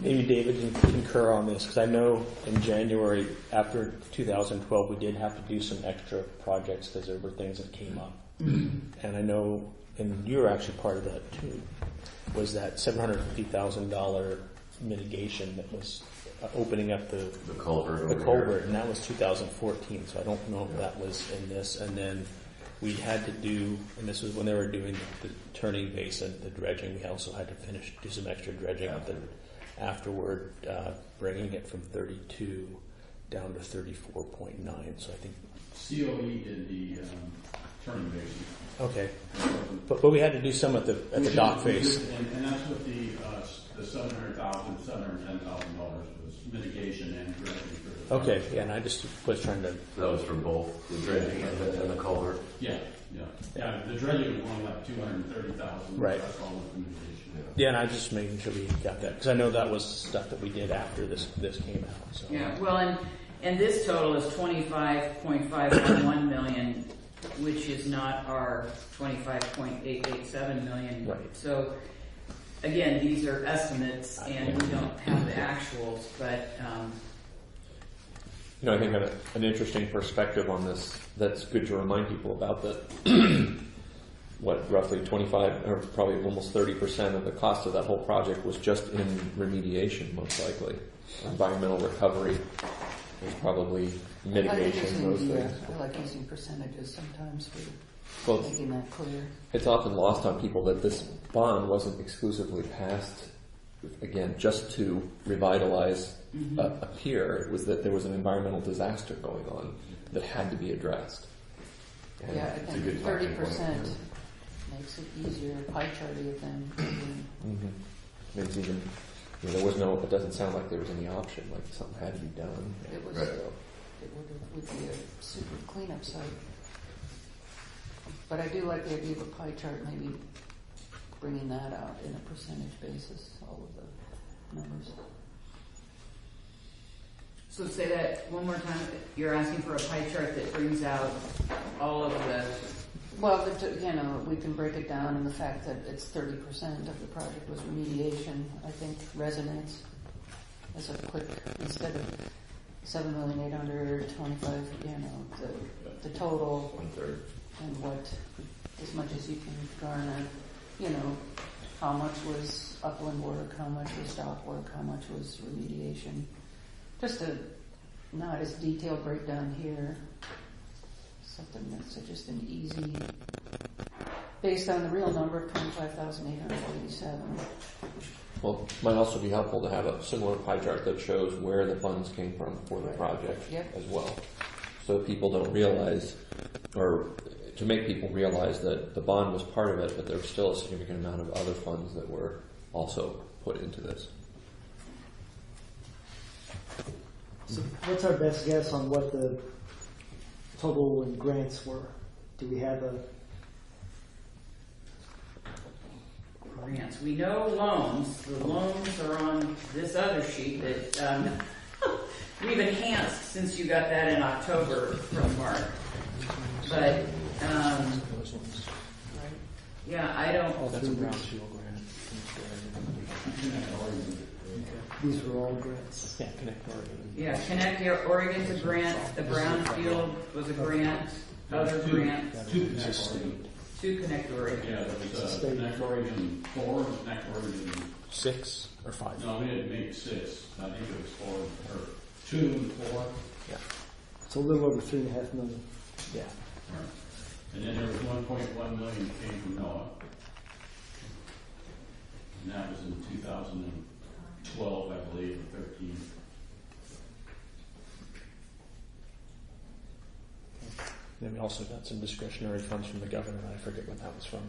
maybe David can concur on this, because I know in January after 2012 we did have to do some extra projects because there were things that came up. And I know, and you were actually part of that too, was that $750,000 mitigation that was opening up the culvert, and that was 2014, so I don't know if that was in this. And then we had to do, and this was when they were doing the turning basin, the dredging, we also had to do some extra dredging afterward, bringing it from 32 down to 34.9. So I think COE did the turning basin. Okay, but we had to do some at the dock face. And that's what the $710,000 was mitigation and dredging for the Okay, yeah, and I just was trying to. That was for both the dredging and the culvert. Yeah. The dredging was only like $230,000. Right. That's all with the mitigation. Yeah, and I was just making sure we got that, because I know that was stuff that we did after this came out. So. Yeah, well, and this total is 25.511 million, which is not our 25.887 million. Right. So again, these are estimates, and we don't have the actuals, but I think an interesting perspective on this that's good to remind people about that. Roughly 25 or probably almost 30% of the cost of that whole project was just in remediation, most likely. Environmental recovery was probably mitigation, those things. I like using percentages sometimes for making that clear. It's often lost on people that this bond wasn't exclusively passed, again, just to revitalize a pier. It was that there was an environmental disaster going on that had to be addressed. And I think 30% makes it easier, pie charty of them. It's even, it doesn't sound like there was any option, like something had to be done. It was, Right. it would be a super cleanup site. But I do like the idea of a pie chart, maybe bringing that out in a percentage basis, all of the numbers. so say that one more time. You're asking for a pie chart that brings out all of the. Well, we can break it down in the fact that it's 30% of the project was remediation. I think resonates as a quick, instead of 7,825,000, the total 1/3. and what, as much as you can garner, how much was upland work, how much was dock work, how much was remediation. Just not as detailed breakdown here. Something that's just an easy, based on the real number of 25,887. Well, it might also be helpful to have a similar pie chart that shows where the funds came from for the project as well. So people don't realize, or to make people realize that the bond was part of it, but there was still a significant amount of other funds that were also put into this. So what's our best guess on what the total in grants were? Do we have grants. We know loans. The loans are on this other sheet that we've enhanced since you got that in October from Mark. But yeah, I don't. Oh, that's a brownfield grant. These were all grants. Yeah, Connect Oregon. Yeah, Connect Oregon's a grant. The Brownfield was a grant. Other grants. Two Connect Oregon. Two Connect Oregon. Yeah, there was Connect Oregon 4 and Connect Oregon. 6 or 5? No, we didn't make 6. I think it was 4 or 2 and 4. Yeah. It's a little over $3.5 million. Yeah. Right. And then there was 1.1 million came from NOAA. And that was in 2012, I believe, or 13. Then we also got some discretionary funds from the governor. I forget what that was from.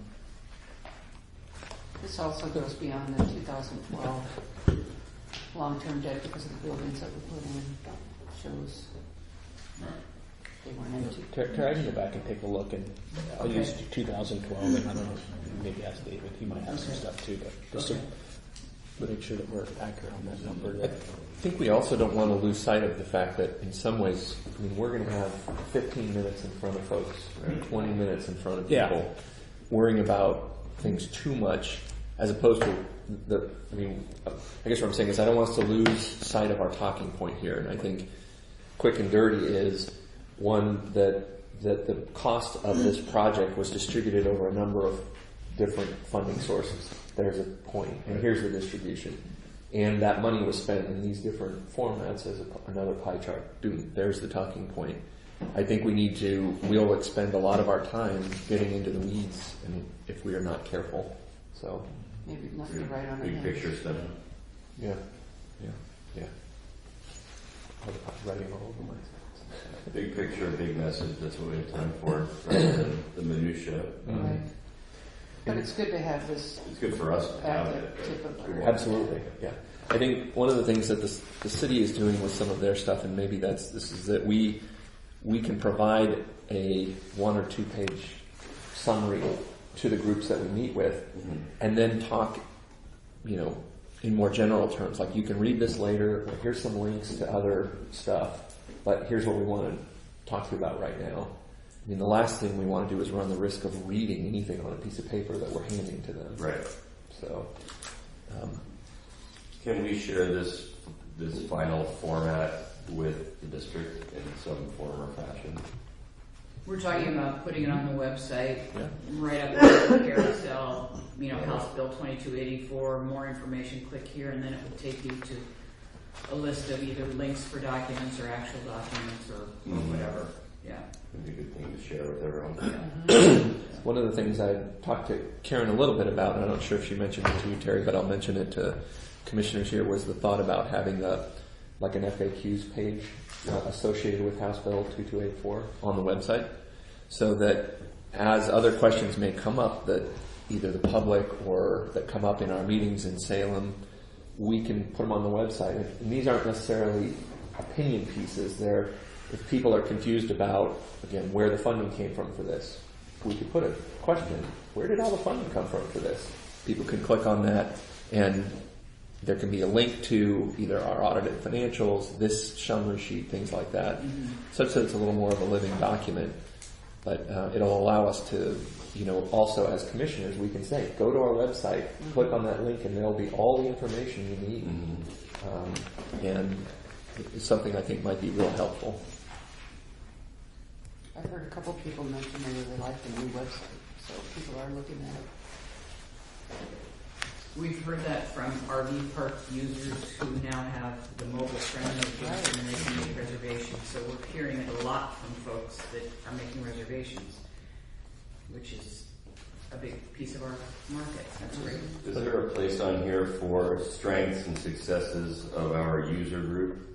This also goes beyond the 2012 long-term debt because of the buildings that were put in. Shows Right. they weren't into. Terry, I can go back and take a look, and I'll use 2012, and I don't know, maybe ask David. He might have some stuff too, but just to make sure that we're accurate on that number. I think we also don't want to lose sight of the fact that in some ways, I mean, we're going to have 15 minutes in front of folks, right? 20 minutes in front of people, Yeah. worrying about things too much, as opposed to I guess what I'm saying is I don't want us to lose sight of our talking point here, and I think quick and dirty is one that the cost of this project was distributed over a number of different funding sources. There's a point, and here's the distribution. And that money was spent in these different formats as another pie chart. There's the talking point. I think we'll expend a lot of our time getting into the weeds, and if we are not careful. So, Maybe nothing to write on it. Big picture stuff. yeah. Writing all over my. Big picture, big message, that's what we have time for, rather than the minutia. Right. But it's good to have this It's good for us to have at it. the tip of our Absolutely, yeah. I think one of the things that the city is doing with some of their stuff, and maybe this is that we can provide a 1 or 2 page summary to the groups that we meet with, and then talk, in more general terms. Like, you can read this later. Here's some links to other stuff, but here's what we want to talk to you about right now. I mean, the last thing we want to do is run the risk of reading anything on a piece of paper that we're handing to them. Right. So, Can we share this final format with the district in some form or fashion? We're talking about putting it on the website, Yeah. right up there, the carousel, House Bill 2284, more information, click here, and then it will take you to a list of either links for documents or actual documents or whatever. Yeah. It'd be a good thing to share with everyone. one of the things I talked to Karen a little bit about, and I'm not sure if she mentioned it to you, Terry, but I'll mention it to commissioners here, was the thought about having an FAQs page associated with House Bill 2284 on the website, so that as other questions may come up that either the public or that come up in our meetings in Salem, we can put them on the website. And these aren't necessarily opinion pieces. They're, if people are confused about, again, where the funding came from for this, we could put a question: where did all the funding come from for this? People can click on that, and there can be a link to either our audited financials, this summary sheet, things like that, such that it's a little more of a living document. But it'll allow us to, also as commissioners, we can say, go to our website, click on that link, and there'll be all the information you need. And it's something I think might be real helpful. I've heard a couple people mention they really like the new website, so people are looking at it. We've heard that from RV park users who now have the mobile friendly location and they can make reservations. So we're hearing it a lot from folks that are making reservations, which is a big piece of our market. That's great. Is there a place on here for strengths and successes of our user group?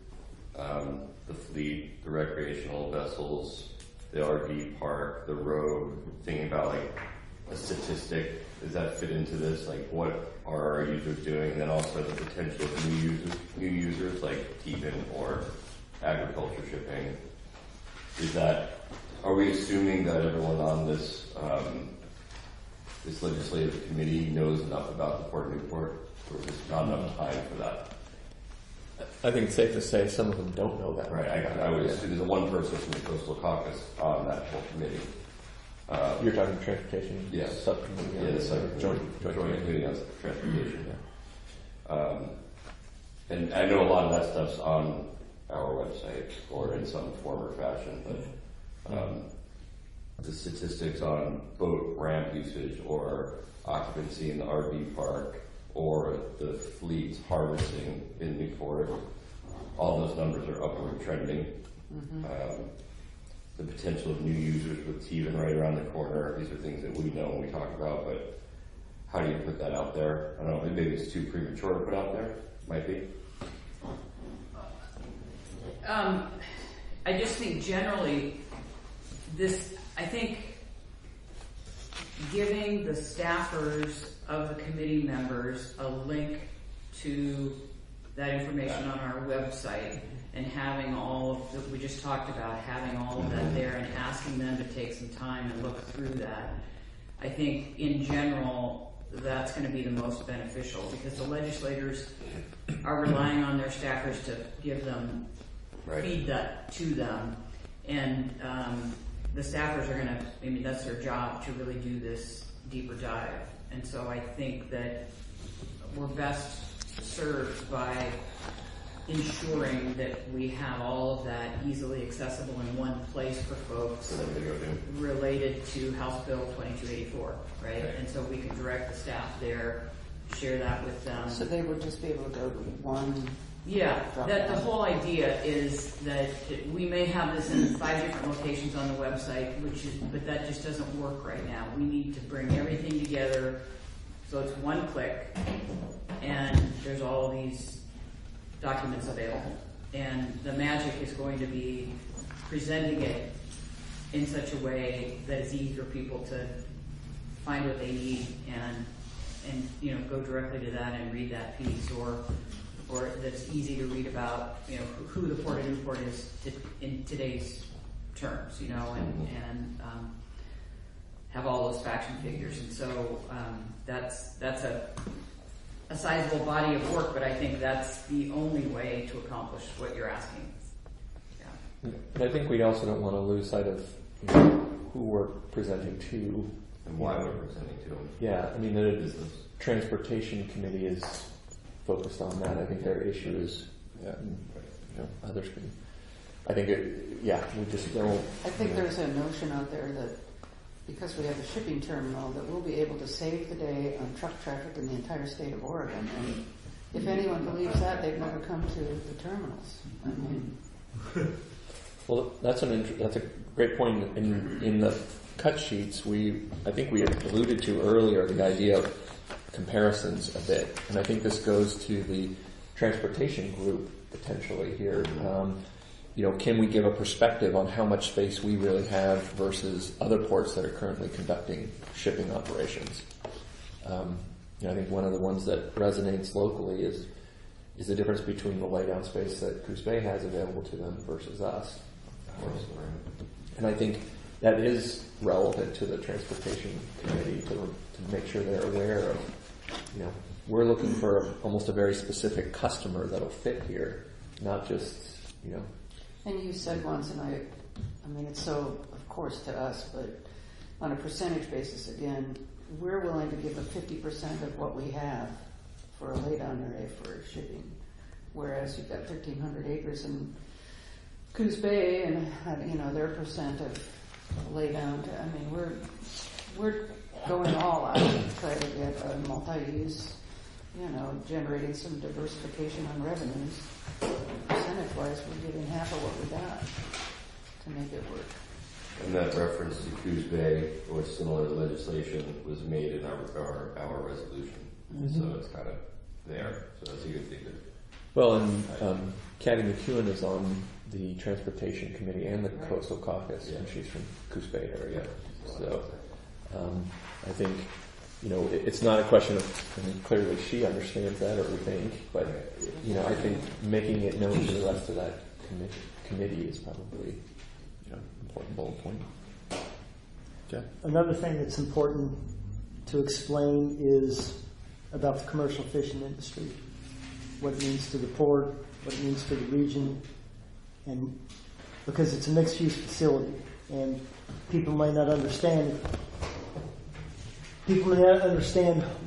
The fleet, the recreational vessels, the RV park, the road, thinking about a statistic. Does that fit into this? What are our users doing? And then also the potential of new users like Teepin or agriculture shipping. Are we assuming that everyone on this this legislative committee knows enough about the Port Newport, or just not enough time for that. I think it's safe to say some of them don't know that. Right, I would assume there's one person from the Coastal Caucus on that whole committee. You're talking transportation Yes. subcommittee. Yeah, the joint committee on transportation. And I know a lot of that stuff's on our website or in some form or fashion, but the statistics on boat ramp usage or occupancy in the RV park or the fleet harvesting in Newport, all those numbers are upward trending. The potential of new users with Tevan right around the corner, these are things that we know and we talk about, but how do you put that out there? I don't know, maybe it's too premature to put out there. Might be. I just think generally I think giving the staffers of the committee members a link to that information on our website and having all of that we just talked about, having all of that there and asking them to take some time and look through that. I think in general that's going to be the most beneficial because the legislators are relying on their staffers to give them, feed that to them. And the staffers are going to, that's their job to really do this deeper dive. And so I think that we're best served by ensuring that we have all of that easily accessible in one place for folks related to House Bill 2284, right? And so we can direct the staff there, share that with them. So they would just be able to go to one. Yeah, that the whole idea is that we may have this in 5 different locations on the website, but that just doesn't work right now. We need to bring everything together so it's one click and there's all these documents available. And the magic is going to be presenting it in such a way that it's easy for people to find what they need and go directly to that and read that piece, or that's easy to read about, who the Port of Newport is in today's terms, and have all those facts and figures. And so that's a sizable body of work, but I think that's the only way to accomplish what you're asking. Yeah. And I think we also don't want to lose sight of who we're presenting to and why we're presenting to them. Yeah, the transportation committee is focused on that. I think their issue is, others can. I think we just don't. I think there's a notion out there that because we have a shipping terminal, that we'll be able to save the day on truck traffic in the entire state of Oregon. And if anyone believes that, they've never come to the terminals. Well, that's a great point. In the cut sheets, I think we alluded to earlier the idea of comparisons a bit, and I think this goes to the transportation group potentially here. Can we give a perspective on how much space we really have versus other ports that are currently conducting shipping operations? I think one of the ones that resonates locally is the difference between the laydown space that Coos Bay has available to them versus us. And I think that is relevant to the transportation committee to make sure they're aware of, we're looking for almost a very specific customer that'll fit here, not just, And you said once, and it's so, of course, to us, but on a percentage basis, again, we're willing to give a 50% of what we have for a laydown area for shipping, whereas you've got 1,300 acres in Coos Bay, and their percent of laydown. We're going all out to try to get a multi-use, generating some diversification on revenues. Percentage-wise, we're giving half of what we got to make it work. And that reference to Coos Bay or similar legislation was made in our resolution, so it's kind of there. So that's a good thing. Well, and Kathy McEwen is on the Transportation Committee and the Coastal Caucus, and she's from Coos Bay area. So I think, it's not a question of, clearly she understands that, or we think, but, I think making it known to the rest of that committee is probably, important bullet point. Okay. Another thing that's important to explain is about the commercial fishing industry, what it means to the port, what it means for the region, and because it's a mixed-use facility, and people may not understand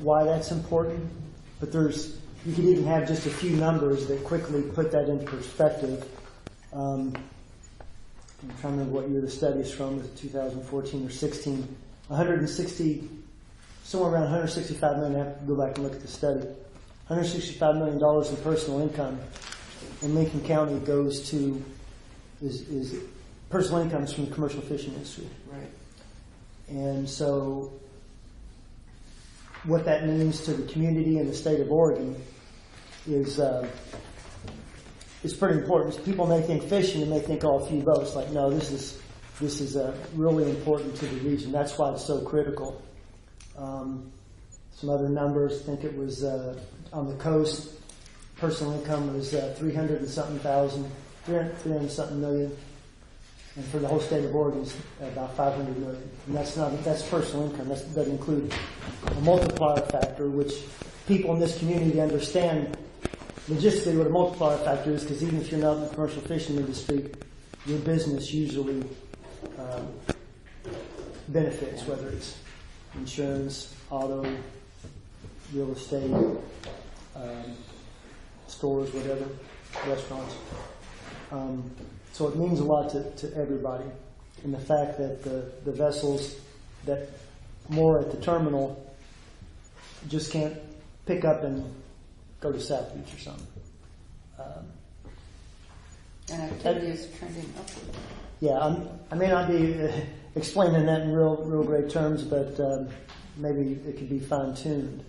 why that's important, but you could even have just a few numbers that quickly put that into perspective. I'm trying to remember what year the study is from, was it 2014 or 16? Somewhere around 165 million. I have to go back and look at the study. $165 million in personal income in Lincoln County goes to is personal income is from the commercial fishing industry. Right. And so what that means to the community and the state of Oregon is pretty important. People may think fishing and they think, oh, a few boats. Like, no, this is really important to the region. That's why it's so critical. Some other numbers, I think it was on the coast, personal income was 300 and something million. And for the whole state of Oregon, it's about 500 million. And that's personal income. That doesn't include a multiplier factor, which people in this community understand logistically what a multiplier factor is, because even if you're not in the commercial fishing industry, your business usually benefits, whether it's insurance, auto, real estate, stores, whatever, restaurants. So it means a lot to everybody. And the fact that the vessels that moor at the terminal just can't pick up and go to South Beach or something. And activity is trending upward. Yeah, I may not be explaining that in real great terms, but maybe it could be fine-tuned.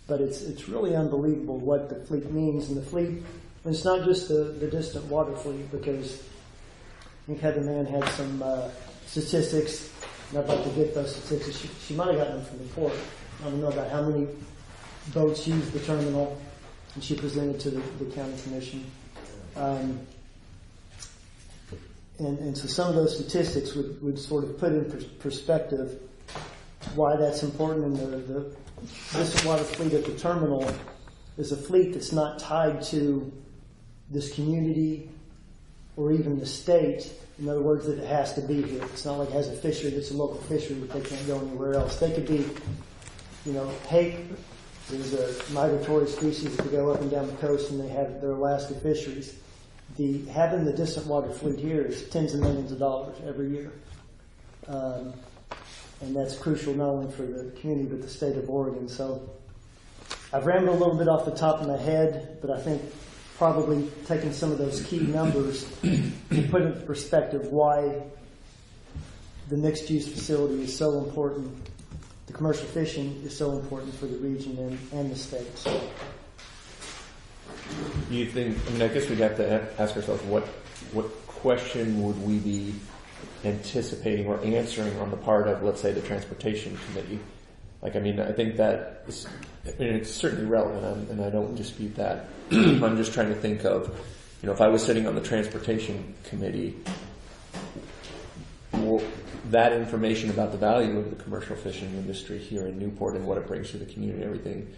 But it's really unbelievable what the fleet means. And the fleet, and it's not just the distant water fleet, because I think Heather Mann had some statistics, and I'd like to get those statistics. She might have gotten them from the port. I don't know about how many boats use the terminal, and she presented to the county commission. And so some of those statistics would sort of put in perspective why that's important. And the distant water fleet at the terminal is a fleet that's not tied to this community or even the state. In other words, that it has to be here. It's not like it has a fishery that's a local fishery that they can't go anywhere else. They could be, hake. There's a migratory species that go up and down the coast, and they have their Alaska fisheries. Having the distant water fleet here is tens of millions of dollars every year. And that's crucial not only for the community but the state of Oregon. So I've rambled a little bit off the top of my head, but I think probably taking some of those key numbers to put into perspective why the mixed-use facility is so important. The commercial fishing is so important for the region and the state. So. Do you think, I guess we'd have to ask ourselves what question would we be anticipating or answering on the part of, let's say, the Transportation Committee? I think that it's certainly relevant, and I don't dispute that. I'm just trying to think of, if I was sitting on the Transportation Committee, that information about the value of the commercial fishing industry here in Newport and what it brings to the community and everything,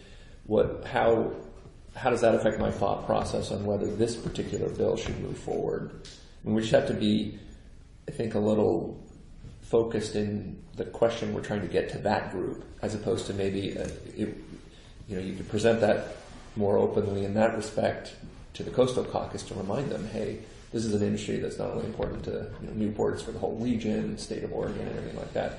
how does that affect my thought process on whether this particular bill should move forward? We just have to be, I think, a little focused in the question we're trying to get to that group, as opposed to maybe, you could present that more openly in that respect to the Coastal Caucus to remind them, hey, this is an industry that's not only important to Newport, it's for the whole region, state of Oregon, and everything like that.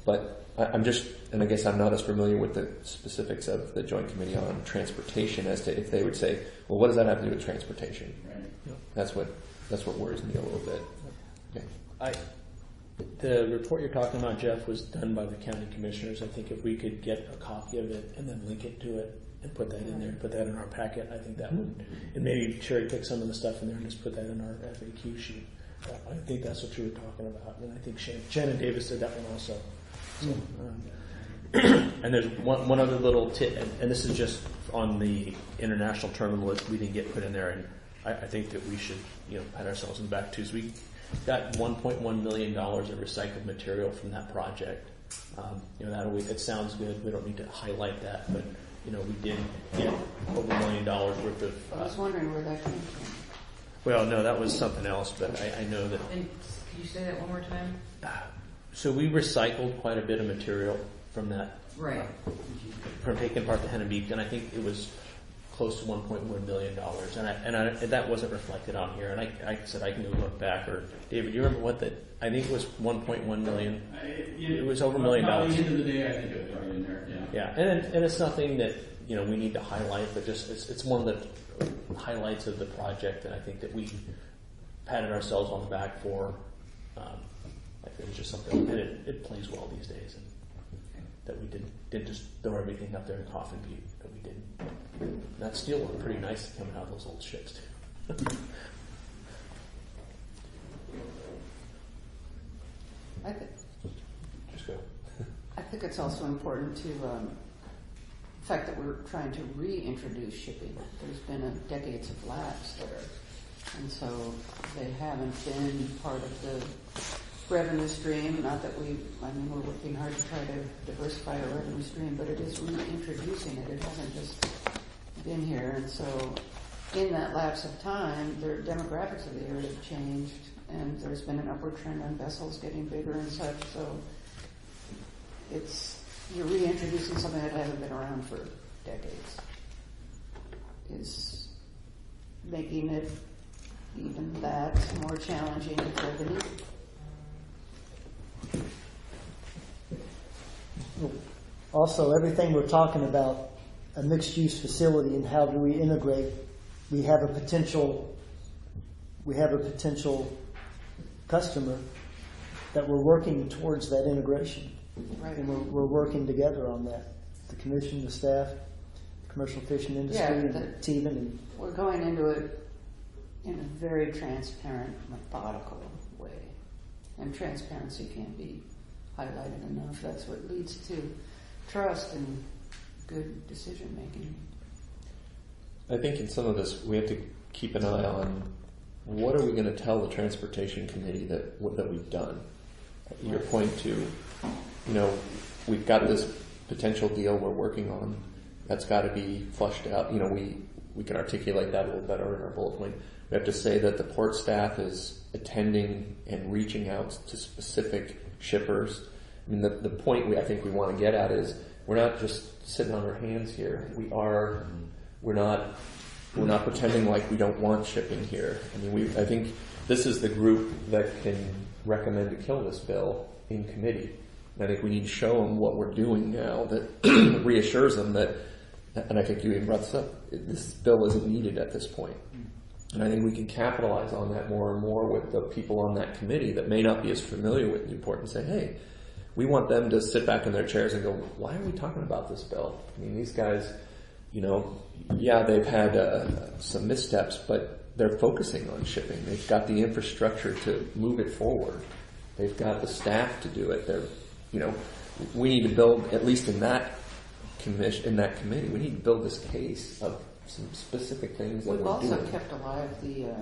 But I'm just, and I guess I'm not as familiar with the specifics of the Joint Committee on Transportation as to if they would say, well, what does that have to do with transportation? Right. That's what worries me a little bit. Okay. The report you're talking about, Jeff, was done by the county commissioners. I think if we could get a copy of it and then link it to it and put that in there, put that in our packet, I think that would, and maybe cherry pick some of the stuff in there and just put that in our FAQ sheet. I think that's what you were talking about, and I think Shannon Davis did that one also. So, and there's one other little tip, and this is just on the international terminal list we didn't get put in there, and I think that we should pat ourselves on the back too. So we got $1.1 million of recycled material from that project, That always, it sounds good. We don't need to highlight that, but we did get over $1 million worth of. I was wondering where that came from. Well, no, that was something else, but I know that. And can you say that one more time? So we recycled quite a bit of material from that. Right. From taking part the Hennebeek, and I think it was close to $1.1 million, and that wasn't reflected on here. And I said I can go look back. Or David, do you remember what that? I think it was 1.1 million. It was over $1 million. At the end of the day, I think it was right in there. Yeah. Yeah, and it's nothing that we need to highlight, but just it's one of the highlights of the project, and I think that we patted ourselves on the back for. It was just something, and it plays well these days, and that we didn't just throw everything up there in coffin butte. That we didn't. And that steel looked pretty nice coming out of those old ships too. I think. Just go. I think it's also important to the fact that we're trying to reintroduce shipping. There's been decades of lapse there, and so they haven't been part of the revenue stream. Not that we're working hard to try to diversify our revenue stream, but it is reintroducing it. It hasn't just been here, and so in that lapse of time, the demographics of the area have changed, and there's been an upward trend on vessels getting bigger and such. So you're reintroducing something that hasn't been around for decades. Is making it even that more challenging to thread the needle. Also, everything we're talking about, a mixed-use facility and how do we integrate, we have a potential customer that we're working towards that integration. Right. And we're working together on that. The commission, the staff, the commercial fishing industry, and TEBN. And we're going into it in a very transparent, methodical way. And transparency can't be highlighted enough. That's what leads to trust and good decision making. I think in some of this, we have to keep an eye on what are we going to tell the transportation committee that we've done. Your point to, we've got this potential deal we're working on. That's got to be flushed out. We can articulate that a little better in our bullet point. We have to say that the port staff is attending and reaching out to specific shippers. I mean, the point I think we want to get at is we're not just sitting on our hands here. We're not pretending like we don't want shipping here. I mean, I think this is the group that can recommend to kill this bill in committee. And I think we need to show them what we're doing now that reassures them that, and I think you even brought this up, this bill isn't needed at this point. And I think we can capitalize on that more and more with the people on that committee that may not be as familiar with Newport and say, hey, we want them to sit back in their chairs and go, why are we talking about this bill? I mean, these guys, they've had some missteps, but they're focusing on shipping. They've got the infrastructure to move it forward. They've got the staff to do it. We need to build, at least in that committee, we need to build this case of some specific things that We've we're also doing. kept alive the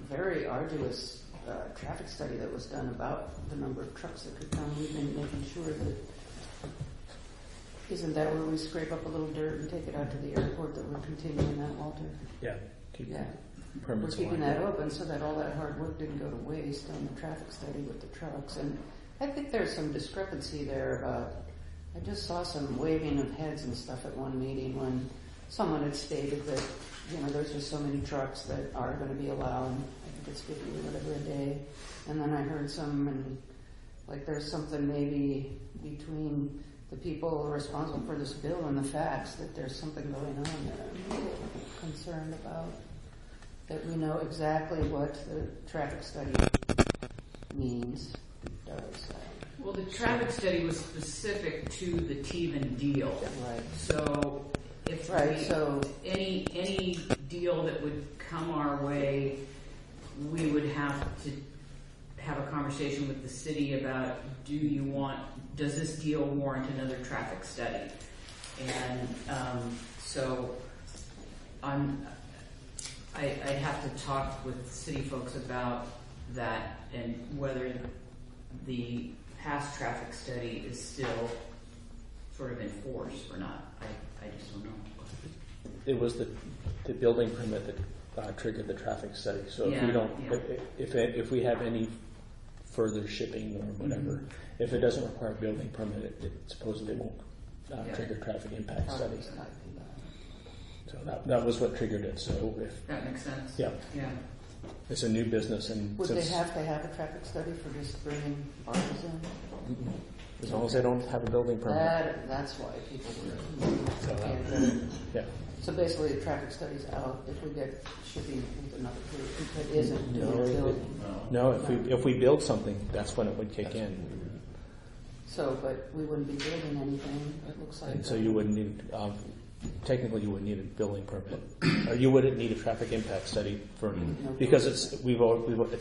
very arduous traffic study that was done about the number of trucks that could come. We've been making sure that, isn't that where we scrape up a little dirt and take it out to the airport, that we're continuing that, Walter? Yeah. Yeah. We're Permits keeping aligned. that open so that all that hard work didn't go to waste on the traffic study with the trucks. And I think there's some discrepancy there about, I just saw some waving of heads and stuff at one meeting when someone had stated that, there's just so many trucks that are going to be allowed. I think it's 50 or whatever a day. And then I heard there's something maybe between the people responsible for this bill and the facts that there's something going on that I'm a little concerned about. That we know exactly what the traffic study means, does. Well, the traffic study was specific to the TEBN deal. Right. So if any deal that would come our way, we would have to have a conversation with the city about, does this deal warrant another traffic study? And so I'd have to talk with city folks about that and whether the past traffic study is still sort of in force or not. I just don't know. It was the building permit that triggered the traffic study. So if Yeah, we don't, yeah. if we have any further shipping or whatever, if it doesn't require a building permit, it supposedly won't Yeah. trigger traffic impact Probably studies. not do that. So that was what triggered it. So if That makes sense. yeah, Yeah. it's a new business, and Would they since, have to have a traffic study for just bringing bars in? as long as they don't have a building permit, That's why people were. So, yeah. So basically, the traffic study's out if we get shipping with another group. If it isn't, do No, we it- building? No, if we build something, that's when it would kick in. So, but we wouldn't be building anything, it looks like. And so you wouldn't need, technically you wouldn't need a building permit. Or you wouldn't need a traffic impact study for, because it's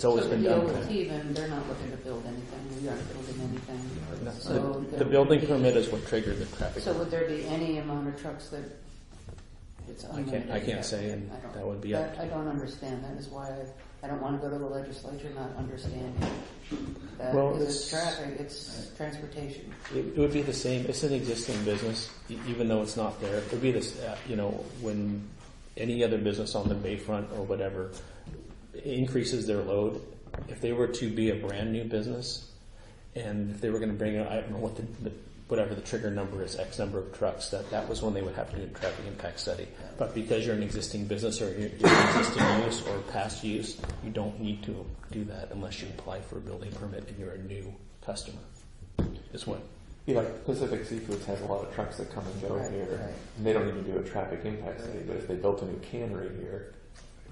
always So been the deal with done. Teven, they're not looking to build anything, we aren't building anything. No, So The there building would be- permit is what triggered the traffic. So would there be any amount of trucks that it's unlimited? I can't say, and I don't- that would be up. I don't understand, that is why I don't want to go to the legislature not understanding. That Well, is it's- traffic, it's transportation. It would be the same. It's an existing business, even though it's not there. It would be this, when any other business on the bayfront or whatever increases their load. If they were to be a brand new business, and if they were going to bring in, I don't know what whatever the trigger number is, X number of trucks, that was when they would have to do a traffic impact study. But because you're an existing business or you're an existing use or past use, you don't need to do that unless you apply for a building permit and you're a new customer. Is what? Be like Pacific Seafoods has a lot of trucks that come and go Right, here, right. and they don't need to do a traffic impact study. But if they built a new cannery here,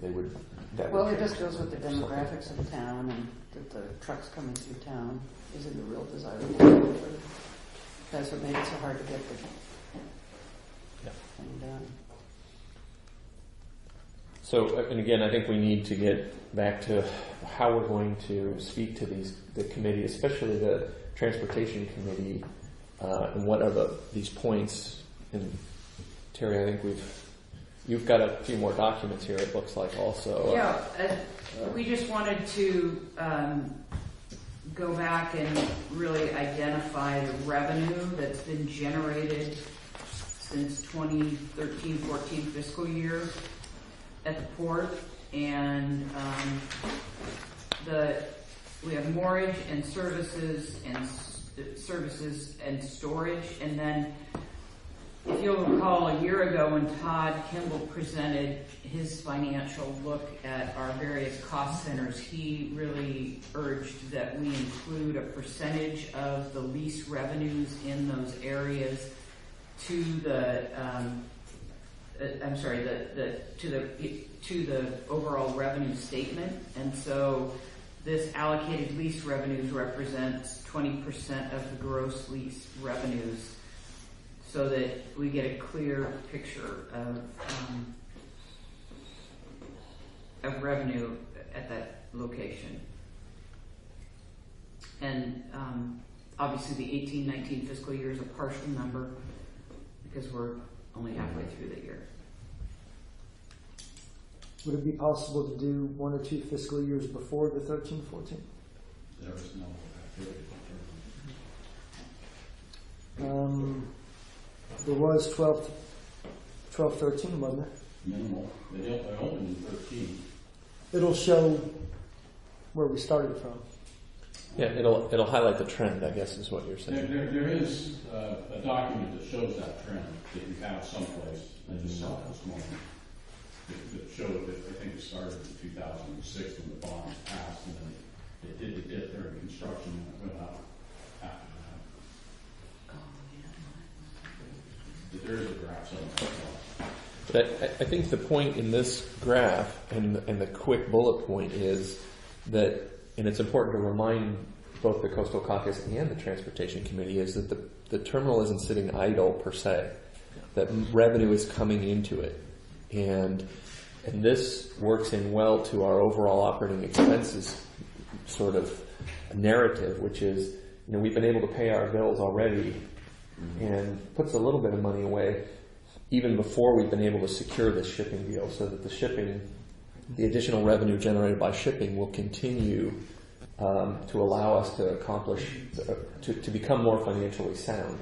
they would. That Well, would it just change goes with the something. demographics of the town and that the trucks coming through town isn't a real desirable. That's what made it so hard to get the Yeah. thing done. So, and again, I think we need to get back to how we're going to speak to the committee, especially the transportation committee, and what are these points. And Terry, I think you've got a few more documents here. It looks like also. Yeah, we just wanted to go back and really identify the revenue that's been generated since 2013-14 fiscal year at the port, and we have moorage and services and storage, and then if you'll recall, a year ago when Todd Kimball presented his financial look at our various cost centers, he really urged that we include a percentage of the lease revenues in those areas to the overall revenue statement. And so this allocated lease revenues represents 20% of the gross lease revenues, so that we get a clear picture of revenue at that location. And obviously the 18-19 fiscal year is a partial number because we're only halfway through the year. Would it be possible to do 1 or 2 fiscal years before the 13-14? There was no activity. There was 12-13, wasn't it? Minimal. They opened in 13. It'll show where we started from. Yeah, it'll highlight the trend, I guess, is what you're saying. There is a document that shows that trend that you have someplace. I just saw it this morning. That showed that I think it started in 2006 when the bond was passed, and then it did the dip during construction and it went up after that. But there is a graph somewhere. But I think the point in this graph and the quick bullet point is that, and it's important to remind both the Coastal Caucus and the Transportation Committee, is that the terminal isn't sitting idle per se, that revenue is coming into it. And this works in well to our overall operating expenses sort of narrative, which is, we've been able to pay our bills already and puts a little bit of money away even before we've been able to secure this shipping deal, so that the additional revenue generated by shipping will continue to allow us to accomplish, to become more financially sound.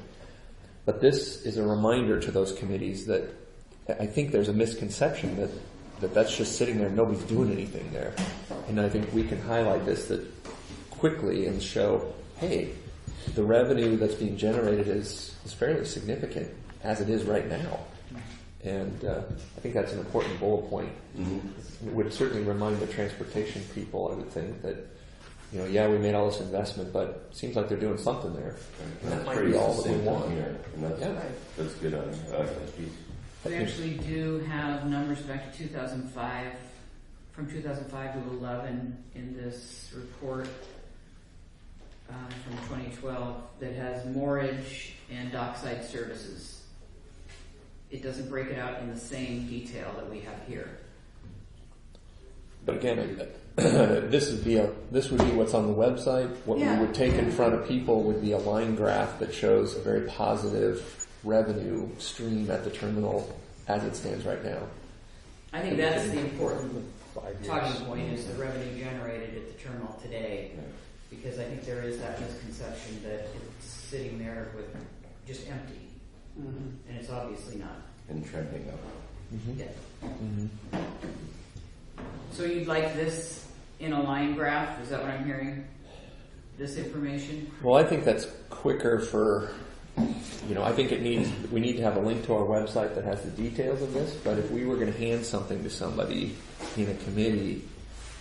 But this is a reminder to those committees that I think there's a misconception that that's just sitting there and nobody's doing anything there. And I think we can highlight this that quickly and show, hey, the revenue that's being generated is fairly significant as it is right now. And I think that's an important bullet point. Mm-hmm. It would certainly remind the transportation people, I would think, that, you know, yeah, we made all this investment, but it seems like they're doing something there. And that might be all that we want. Here, and that's good on that piece. We actually do have numbers back to 2005, from 2005 to 11 in this report from 2012 that has moorage and dockside services. It doesn't break it out in the same detail that we have here. But again, this would be what's on the website. What we would take in front of people would be a line graph that shows a very positive revenue stream at the terminal as it stands right now. I think that's the important talking point, is the revenue generated at the terminal today, because I think there is that misconception that it's sitting there with just empty, and it's obviously not. And trending up. Mm-hmm. Yeah. Mm-hmm. So you'd like this in a line graph? Is that what I'm hearing? This information? Well, I think that's quicker for, I think we need to have a link to our website that has the details of this, but if we were going to hand something to somebody in a committee,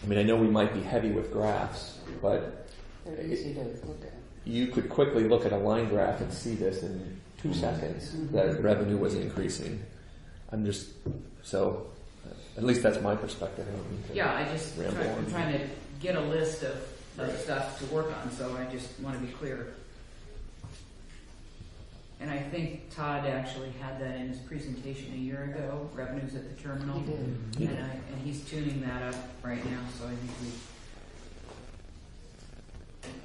I know we might be heavy with graphs, but they're easy to look at. You could quickly look at a line graph and see this in 2 seconds, that revenue was increasing. At least that's my perspective. I'm trying to get a list of stuff to work on, so I just want to be clear. And I think Todd actually had that in his presentation a year ago, revenues at the terminal. He did. And he's tuning that up right now, so I think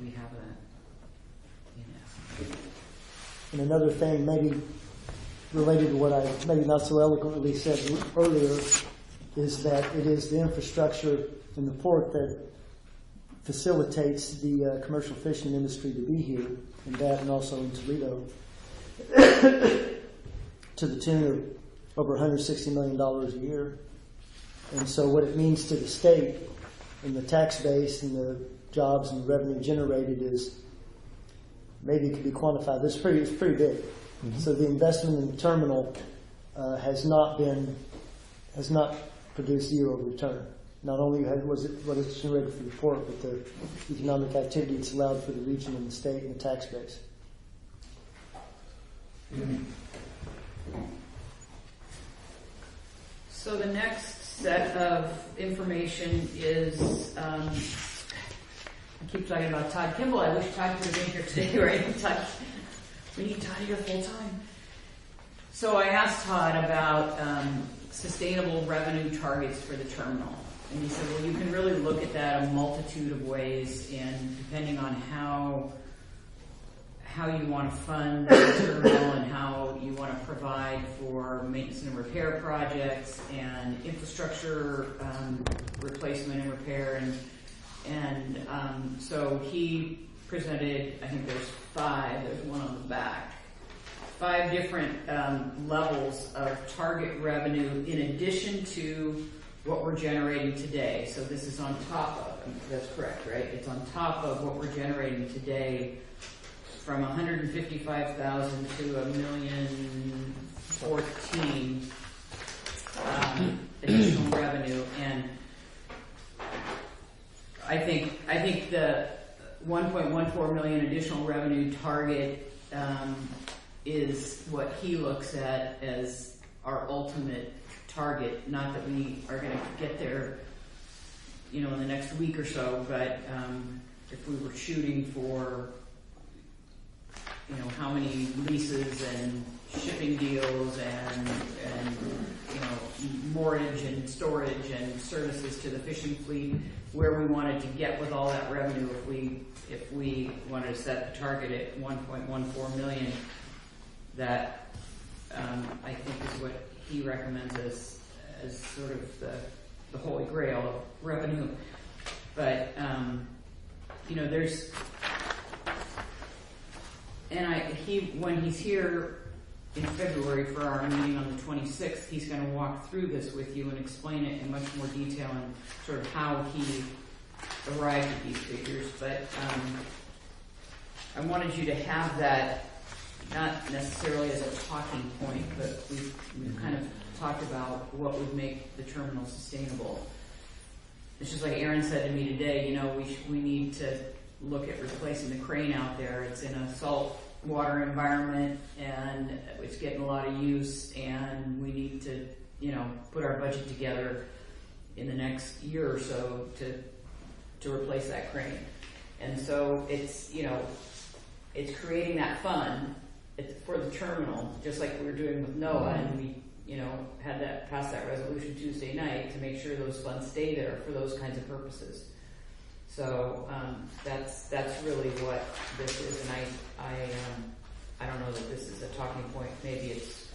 we have that. And another thing, maybe related to what I maybe not so eloquently said earlier, is that it is the infrastructure in the port that facilitates the commercial fishing industry to be here, and that, and also in Toledo, to the tune of over $160 million a year. And so what it means to the state and the tax base and the jobs and the revenue generated is, maybe it could be quantified. It's pretty big. Mm-hmm. So the investment in the terminal has not produced zero return. Not only was it what it's generated for the port, but the economic activity it's allowed for the region and the state and the tax base. Mm-hmm. So the next set of information is, I keep talking about Todd Kimball. I wish Todd could have been here today, right? We need Todd here full time. So I asked Todd about sustainable revenue targets for the terminal. And he said, well, you can really look at that a multitude of ways, and depending on how you want to fund the terminal and how you want to provide for maintenance and repair projects and infrastructure replacement and repair. And so he presented, I think there's 5, there's one on the back, 5 different levels of target revenue in addition to what we're generating today. So this is on top of, that's correct, right? It's on top of what we're generating today, from 155,000 to 1,014,000 additional revenue. And I think the 1.14 million additional revenue target is what he looks at as our ultimate target. Not that we are going to get there, in the next week or so, but if we were shooting for, how many leases and shipping deals and moorage and storage and services to the fishing fleet, where we wanted to get with all that revenue, if we wanted to set the target at 1.14 million, that I think is what he recommends as sort of the holy grail of revenue. But there's, and when he's here in February for our meeting on the 26th, he's going to walk through this with you and explain it in much more detail and sort of how he arrived at these figures. But I wanted you to have that, not necessarily as a talking point, but we've kind of talked about what would make the terminal sustainable. It's just like Aaron said to me today, we need to look at replacing the crane out there. It's in a salt water environment and it's getting a lot of use, and we need to, put our budget together in the next year or so to replace that crane. And so it's, it's creating that fund for the terminal, just like we were doing with NOAA, and we, had that pass that resolution Tuesday night to make sure those funds stay there for those kinds of purposes. So that's really what this is, and I don't know that this is a talking point. Maybe it's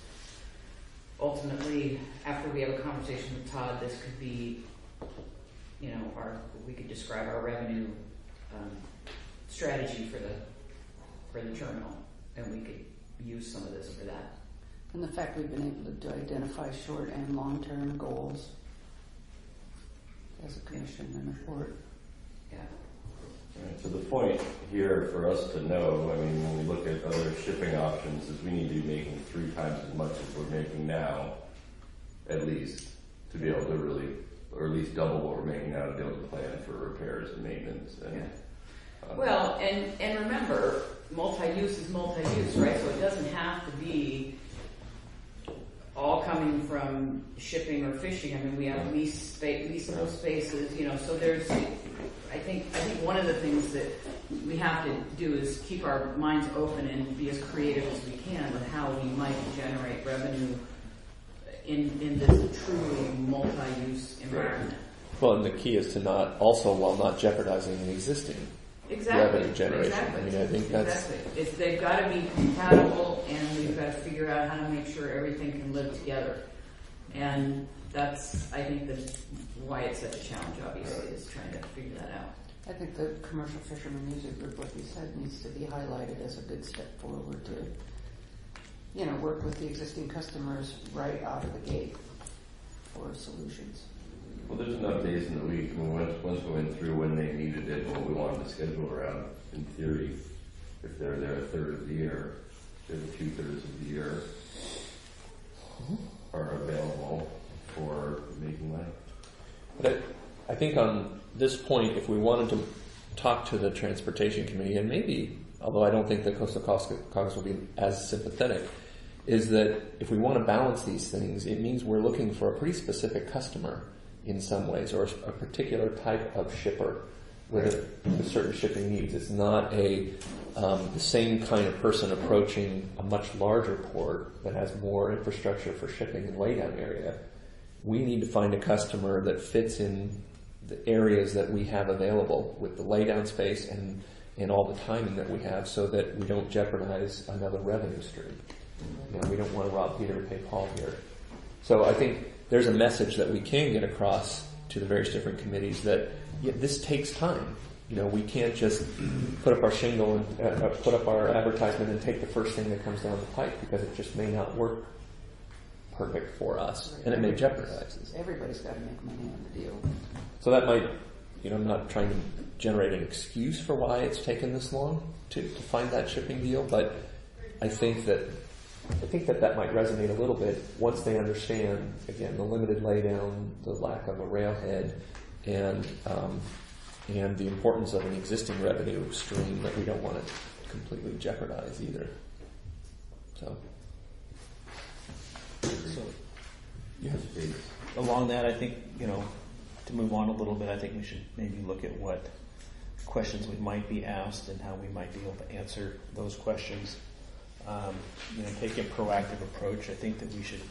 ultimately, after we have a conversation with Todd, this could be, we could describe our revenue strategy for the terminal, and we could use some of this for that. And the fact we've been able to identify short and long-term goals as a commission and a board. Yeah. Right, so the point here for us to know, when we look at other shipping options, is we need to be making 3 times as much as we're making now, at least, to be able to really, or at least double what we're making now to be able to plan for repairs and maintenance. And, well, and remember, multi-use is multi-use, right? So it doesn't have to be all coming from shipping or fishing. We have leasable spaces, so there's, I think one of the things that we have to do is keep our minds open and be as creative as we can with how we might generate revenue in this truly multi-use environment. Well, and the key is to not, also while not jeopardizing an existing revenue generation. Exactly. I think that's... Exactly. They've got to be compatible, and we've got to figure out how to make sure everything can live together. And that's, I think, why it's such a challenge, obviously, is trying to figure that out. I think the commercial fishermen music group, like you said, needs to be highlighted as a good step forward to, work with the existing customers right out of the gate for solutions. Well, there's enough days in the week. Once we went through when they needed it, what we wanted to schedule around, in theory, if they're there a third of the year, they're the 2/3 of the year are available for making money. But I think on this point, if we wanted to talk to the Transportation Committee, and maybe, although I don't think the Coastal Caucus will be as sympathetic, is that if we want to balance these things, it means we're looking for a pretty specific customer in some ways, or a particular type of shipper with certain shipping needs. It's not the same kind of person approaching a much larger port that has more infrastructure for shipping and laydown area. We need to find a customer that fits in the areas that we have available with the laydown space and all the timing that we have, so that we don't jeopardize another revenue stream. We don't want to rob Peter to pay Paul here. So I think there's a message that we can get across to the various different committees that this takes time. We can't just put up our shingle and put up our advertisement and take the first thing that comes down the pipe, because it just may not work perfect for us, and it may jeopardize us. Everybody's got to make money on the deal. So that might, I'm not trying to generate an excuse for why it's taken this long to find that shipping deal, but I think that might resonate a little bit once they understand, again, the limited laydown, the lack of a railhead, and the importance of an existing revenue stream that we don't want to completely jeopardize either. So along that, I think, to move on a little bit, I think we should maybe look at what questions we might be asked and how we might be able to answer those questions. Take a proactive approach. I think that we should,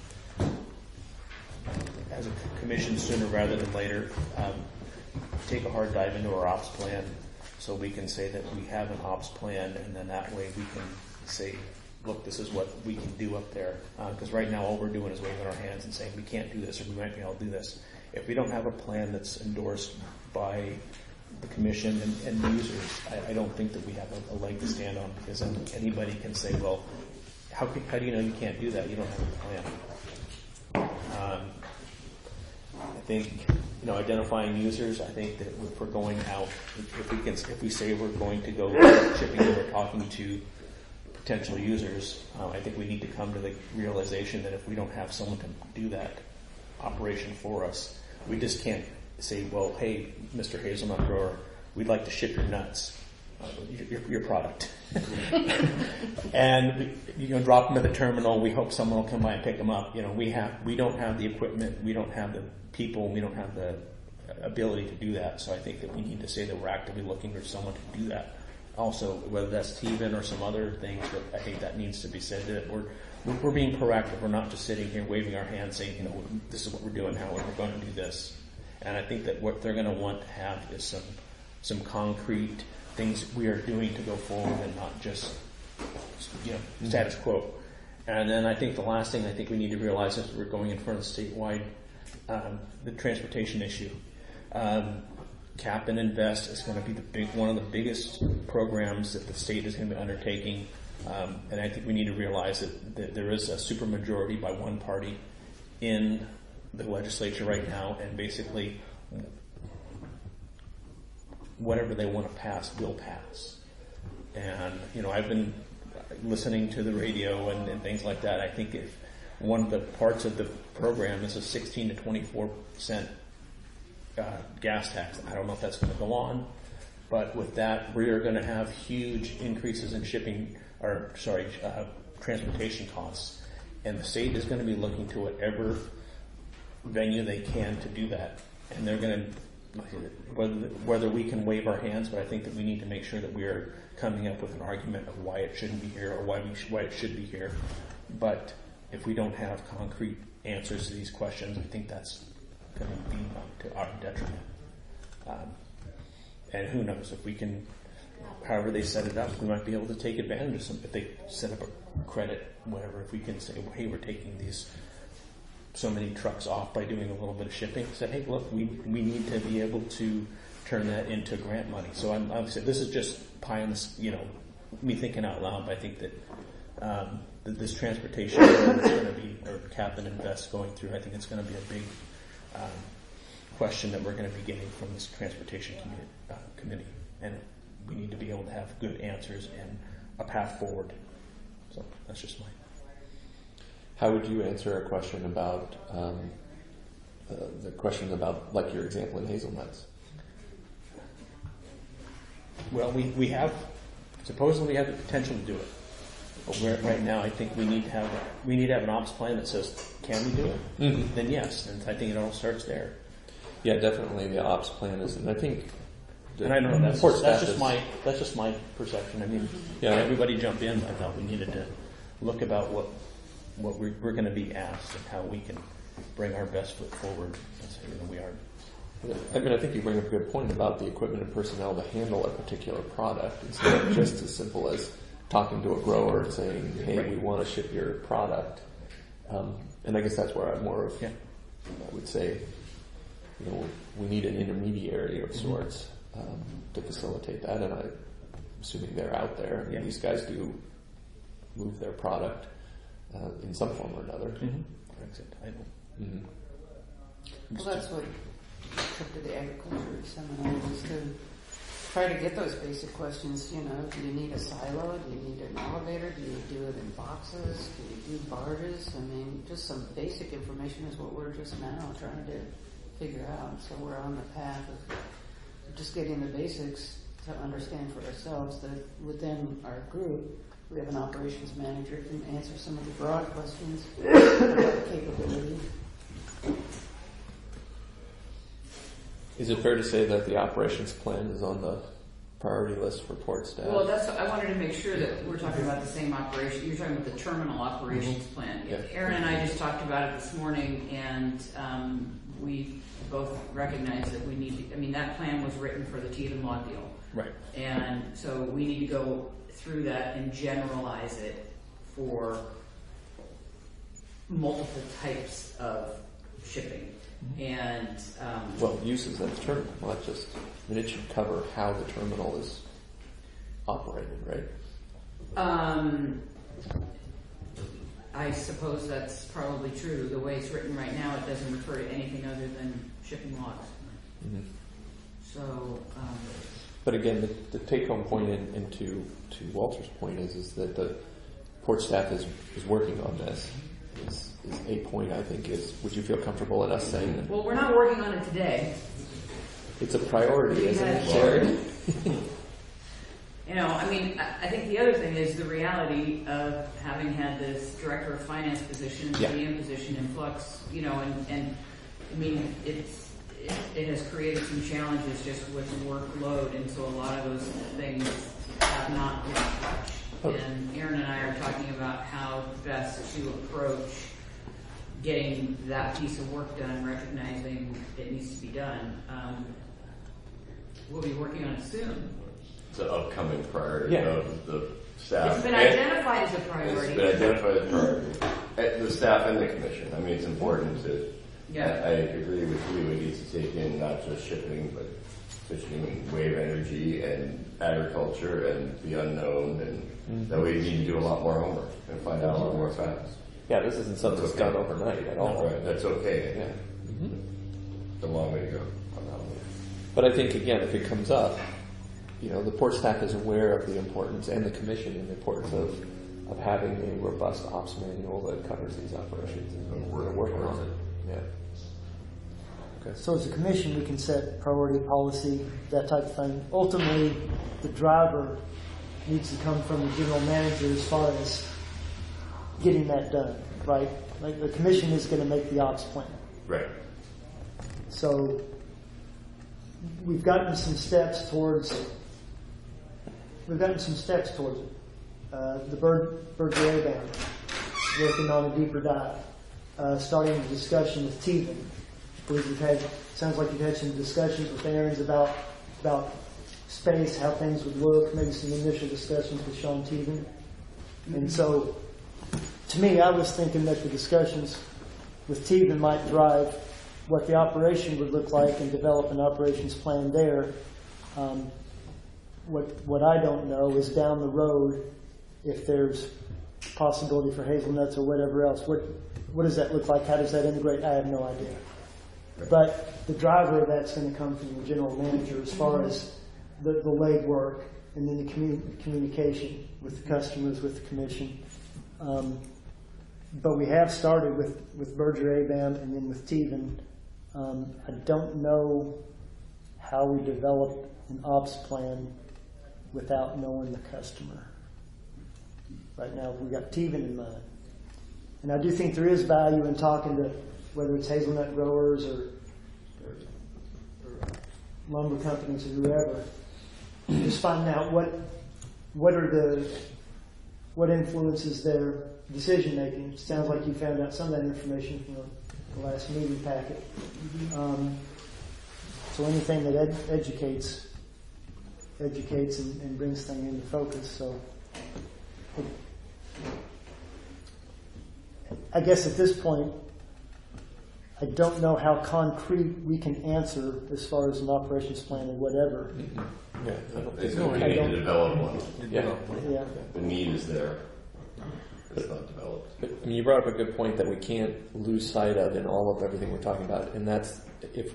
as a commission, sooner rather than later, take a hard dive into our ops plan, so we can say that we have an ops plan, and then that way we can say, look, this is what we can do up there. Because right now all we're doing is waving our hands and saying we can't do this, or we might be able to do this. If we don't have a plan that's endorsed by the commission and the users, I don't think that we have a leg to stand on, because then anybody can say, well, how do you know you can't do that? You don't have a plan. I think, identifying users, I think that if we're going out, if we say we're going to go shipping and we're talking to potential users, I think we need to come to the realization that if we don't have someone to do that operation for us, we just can't say, well, hey, Mr. Hazelnut Grower, we'd like to ship your nuts, your product. And drop them at the terminal. We hope someone will come by and pick them up. We don't have the equipment, we don't have the people, we don't have the ability to do that. So I think that we need to say that we're actively looking for someone to do that. Also, whether that's TVIN or some other things, but I think that needs to be said, that we're being proactive. We're not just sitting here waving our hands saying, this is what we're doing, how we're going to do this. And I think that what they're going to want to have is some concrete things we are doing to go forward, and not just status quo. And then I think the last thing I think we need to realize is we're going in front of statewide the transportation issue. Cap and Invest is going to be one of the biggest programs that the state is going to be undertaking, and I think we need to realize that there is a supermajority by one party in the legislature right now, and basically whatever they want to pass will pass. And I've been listening to the radio and things like that. I think if one of the parts of the program is a 16 to 24% gas tax, I don't know if that's going to go on, but with that, we are going to have huge increases in transportation costs, and the state is going to be looking to whatever venue they can to do that, and they're going to, whether we can wave our hands, but I think that we need to make sure that we are coming up with an argument of why it shouldn't be here or why it should be here. But if we don't have concrete answers to these questions, I think that's going to be to our detriment. And who knows, if we can, however they set it up, we might be able to take advantage of some, if they set up a credit, whatever, if we can say, well, hey, we're taking these so many trucks off by doing a little bit of shipping, say, hey, look, we need to be able to turn that into grant money. So I'm saying this is just pie in the, me thinking out loud, but I think that that this transportation bill is going to be, or Cap and Invest going through, I think it's going to be a big question that we're going to be getting from this transportation committee, and we need to be able to have good answers and a path forward. So that's just mine. How would you answer a question about the questions about, like your example in hazelnuts? Well, we have supposedly have the potential to do it, but right now I think we need to have an ops plan that says, can we do it? Mm-hmm. Then yes, and I think it all starts there. Yeah, definitely the ops plan is, and I think. And I know that's just my perception. I mean, everybody jump in. I thought we needed to look about what we're going to be asked and how we can bring our best foot forward. We are. I mean, I think you bring up a good point about the equipment and personnel to handle a particular product. It's not just as simple as talking to a grower and saying, hey, right, we want to ship your product. And I guess that's where I'm more of, I would say, we need an intermediary of sorts to facilitate that. And I'm assuming they're out there. I mean, these guys do move their product in some form or another. Mm-hmm. Well, that's what trip to the agriculture seminar was, to try to get those basic questions. Do you need a silo? Do you need an elevator? Do you do it in boxes? Do you do barges? I mean, just some basic information is what we're just now trying to figure out. So we're on the path of just getting the basics to understand for ourselves, that within our group we have an operations manager who can answer some of the broad questions about capability. Is it fair to say that the operations plan is on the priority list for port staff? Well, I wanted to make sure that we're talking about the same operation. You're talking about the terminal operations plan. Yeah. Aaron and I just talked about it this morning, and we both recognize that we need to, that plan was written for the TVIN log deal. Right. And so we need to go through that and generalize it for multiple types of shipping. And Well, uses of the terminal, not just, I mean, it should cover how the terminal is operated, right? I suppose that's probably true. The way it's written right now, it doesn't refer to anything other than shipping logs. Mm-hmm. So, But again, the take-home point to Walter's point is that the port staff is working on this. Is a point, I think, is, would you feel comfortable in us saying that well, we're not working on it today. it's a priority, isn't it, Yeah. Terry? You know, I mean, I think the other thing is the reality of having had this director of finance position and Yeah. GM position in flux, you know, and I mean, it has created some challenges just with workload, and so a lot of those things have not been touched. Okay. And Aaron and I are talking about how best to approach getting that piece of work done, recognizing it needs to be done. We'll be working on it soon. It's an upcoming priority Yeah. of the staff. It's been And- identified as a It's priority. been identified as a priority. The staff and the commission. I mean, it's important to. Yeah. I agree with you. It needs to take in not just shipping, but fishing and wave energy and agriculture and the unknown, and that we need to do a lot more homework and find out a lot more facts. Yeah, this isn't something that's That's okay. done overnight at all. Right. That's okay. Yeah. It's a long way to go on that one. But I think, again, if it comes up, you know, the port staff is aware of the importance, and the commission, and the importance of having a robust ops manual that covers these operations, and we're working on it. Yeah. Okay. So as a commission, we can set priority policy, that type of thing. Ultimately, the driver needs to come from the general manager as far as getting that done, right? Like the commission is going to make the ops plan. Right. So we've gotten some steps towards it. The Berger Band working on a deeper dive, starting a discussion with Teven. Sounds like you've had some discussions with Aaron's about space, how things would look, maybe some initial discussions with Sean Teven. And so, to me, I was thinking that the discussions with Teven might drive what the operation would look like and develop an operations plan there. What I don't know is down the road, if there's possibility for hazelnuts or whatever else, what does that look like? How does that integrate? I have no idea. But the driver of that's going to come from the general manager as far as the legwork and then the communication with the customers, with the commission. But we have started with Berger ABAM and then with Teven. I don't know how we develop an ops plan without knowing the customer. Right now, we've got Teven in mind. And I do think there is value in talking to, whether it's hazelnut growers or lumber companies or whoever, just finding out what influences their decision making. It sounds like you found out some of that information from the last meeting packet. So anything that educates and brings things into focus. So I guess at this point, I don't know how concrete we can answer as far as an operations plan or whatever. Yeah, I don't It's think we need to develop one. Yeah. Yeah. The need is there. It's not developed. But, I mean, you brought up a good point that we can't lose sight of in all of everything we're talking about, and that's if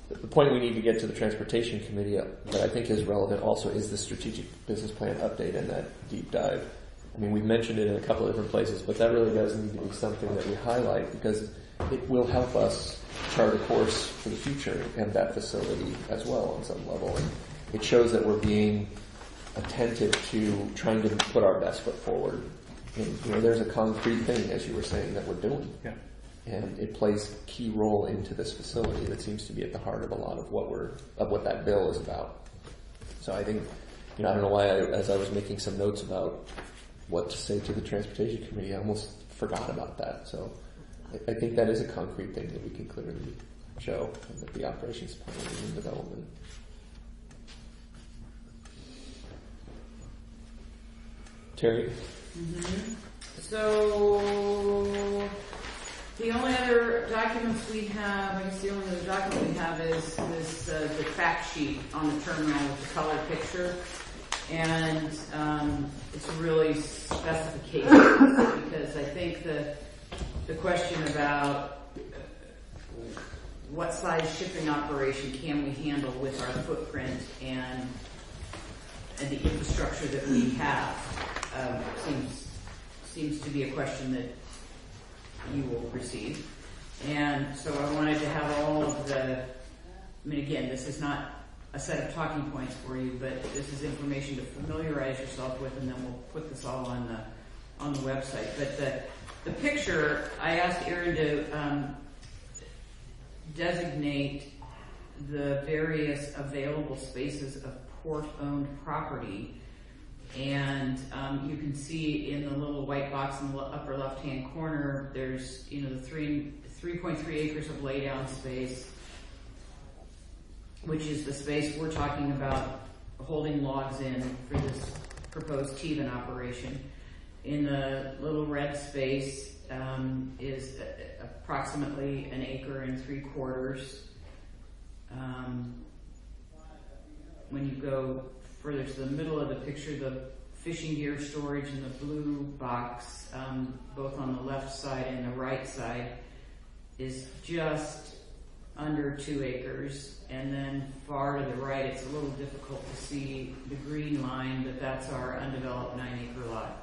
the point we need to get to the transportation committee that I think is relevant also is the strategic business plan update and that deep dive. I mean, we've mentioned it in a couple of different places, but that really does need to be something that we highlight because it will help us chart a course for the future and that facility as well on some level. And it shows that we're being attentive to trying to put our best foot forward. And, you know, there's a concrete thing, as you were saying, that we're doing. Yeah. And it plays a key role into this facility that seems to be at the heart of a lot of what that bill is about. So I think, you know, I don't know why as I was making some notes about what to say to the transportation committee, I almost forgot about that. So I think that is a concrete thing that we can clearly show that the operations plan is in development. Terry? So The only other documents we have, I guess the only other document we have is the fact sheet on the terminal with the color picture. And it's really specifications because I think the question about what size shipping operation can we handle with our footprint and the infrastructure that we have seems to be a question that you will receive. And so I wanted to have all of I mean, again, this is not a set of talking points for you, but this is information to familiarize yourself with, and then we'll put this all on the website. But the picture, I asked Erin to designate the various available spaces of port-owned property. And you can see in the little white box in the upper left-hand corner, there's the 3.3 acres of laydown space, which is the space we're talking about holding logs in for this proposed Tevan operation. In the little red space is approximately 1.75 acres. When you go further to the middle of the picture, the fishing gear storage in the blue box, both on the left side and the right side, is just under 2 acres. And then far to the right, it's a little difficult to see the green line, but that's our undeveloped 9-acre lot.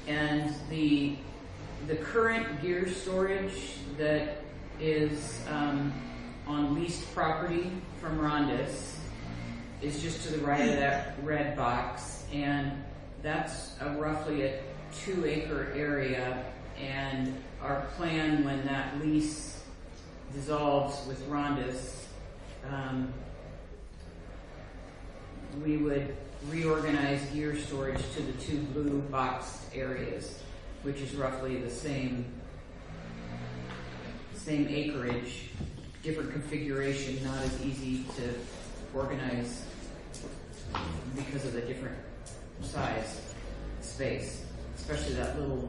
And the current gear storage that is on leased property from Rondis is just to the right of that red box, and that's roughly a 2-acre area. And our plan when that lease dissolves with Rondis, we would reorganize gear storage to the 2 blue box areas, which is roughly the same acreage, different configuration, not as easy to organize because of the different size space, especially that little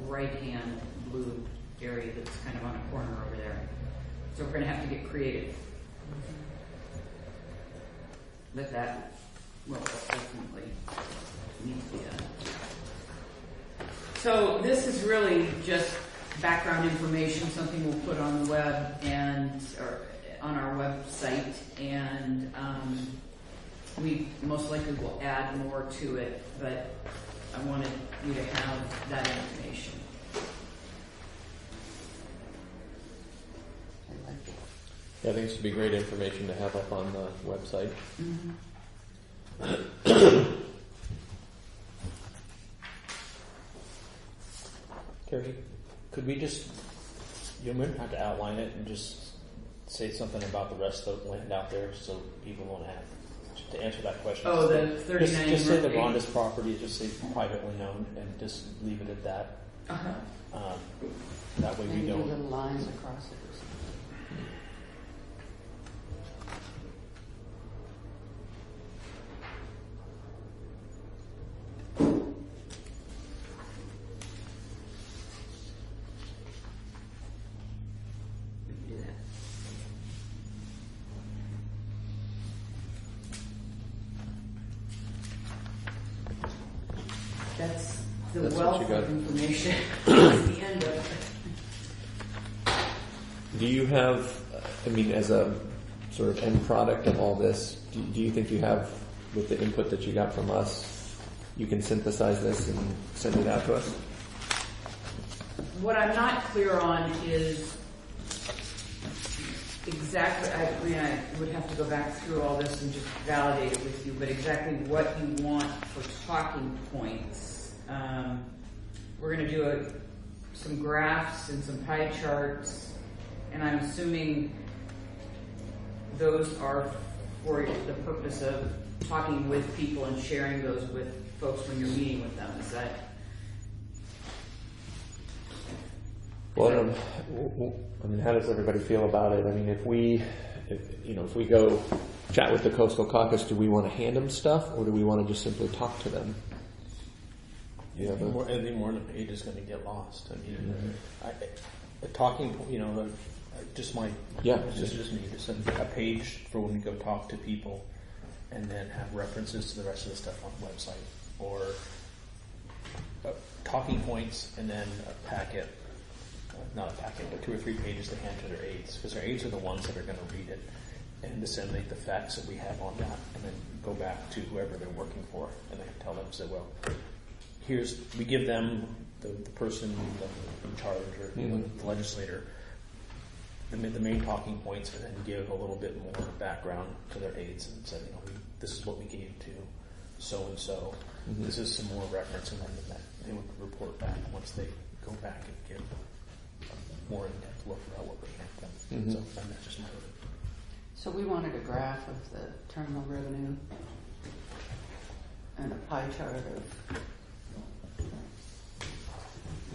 right-hand blue area that's kind of on a corner over there. So we're going to have to get creative. But that will definitely need to be done. So this is really just background information, something we'll put on the web or on our website, and we most likely will add more to it, but I wanted you to have that information. Yeah, I think this would be great information to have up on the website. Carrie, could we just, you don't have to outline it and just say something about the rest of the land out there so people won't have to answer that question? Oh, the 39 Just say the North Rondis property, just say privately known, and just leave it at that. That way we Maybe don't. little lines across it or something. We can do that. That's the That's what wealth you got. of information at the end of it. Do you have, I mean, as a sort of end product of all this, do you think you have, with the input that you got from us, you can synthesize this and send it out to us? What I'm not clear on is exactly, I would have to go back through all this and just validate it with you, but exactly what you want for talking points. We're going to do some graphs and some pie charts, and I'm assuming those are for the purpose of talking with people and sharing those with folks when you're meeting with them. Is that? Well, I mean, how does everybody feel about it? I mean, if we go chat with the Coastal Caucus, do we want to hand them stuff, or do we want to just simply talk to them? Yeah, Anything more on the page is going to get lost. I mean, a talking, just my, just me, just a page for when we go talk to people, and then have references to the rest of the stuff on the website, or talking points, and then a packet, not a packet, but 2 or 3 pages to hand to their aides, because their aides are the ones that are going to read it and disseminate the facts that we have on that, and then go back to whoever they're working for, and then tell them, say, well, we give them the person in charge or the legislator the main talking points, and then give a little bit more background to their aides and say, this is what we gave to so and so. This is some more reference, and then they would report back once they go back and give a more in-depth look at what we have done. So that's just my opinion. So we wanted a graph of the terminal revenue and a pie chart of.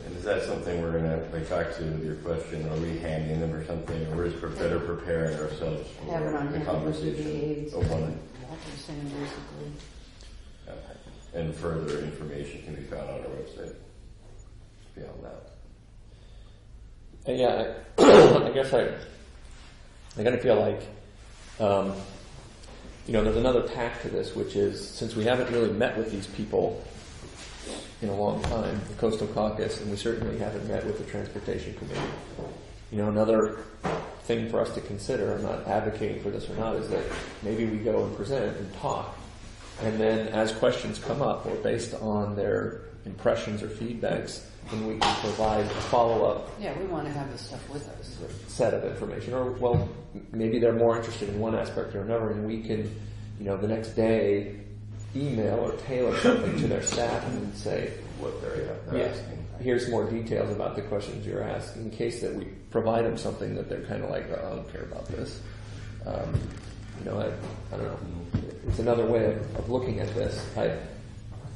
And is that something we're going to, like, back to your question, are we handing them or something, or we're just better preparing ourselves for Have it on the hand conversation? with the aides. Of one, What you're saying basically. and further information can be found on our website beyond that. And yeah, I guess I kind of feel like, there's another tack to this, which is, since we haven't really met with these people in a long time, the Coastal Caucus, and we certainly haven't met with the Transportation Committee. Another thing for us to consider, I'm not advocating for this or not, is that maybe we go and present and talk, and then as questions come up, or based on their impressions or feedbacks, then we can provide a follow-up Yeah, we want to have this stuff with us. set of information. Or, well, maybe they're more interested in one aspect or another, and we can, the next day, email or tailor something to their staff and say, What they're asking. here's more details about the questions you're asking, in case that we provide them something that they're kind of like, I don't care about this. I don't know. It's another way of looking at this.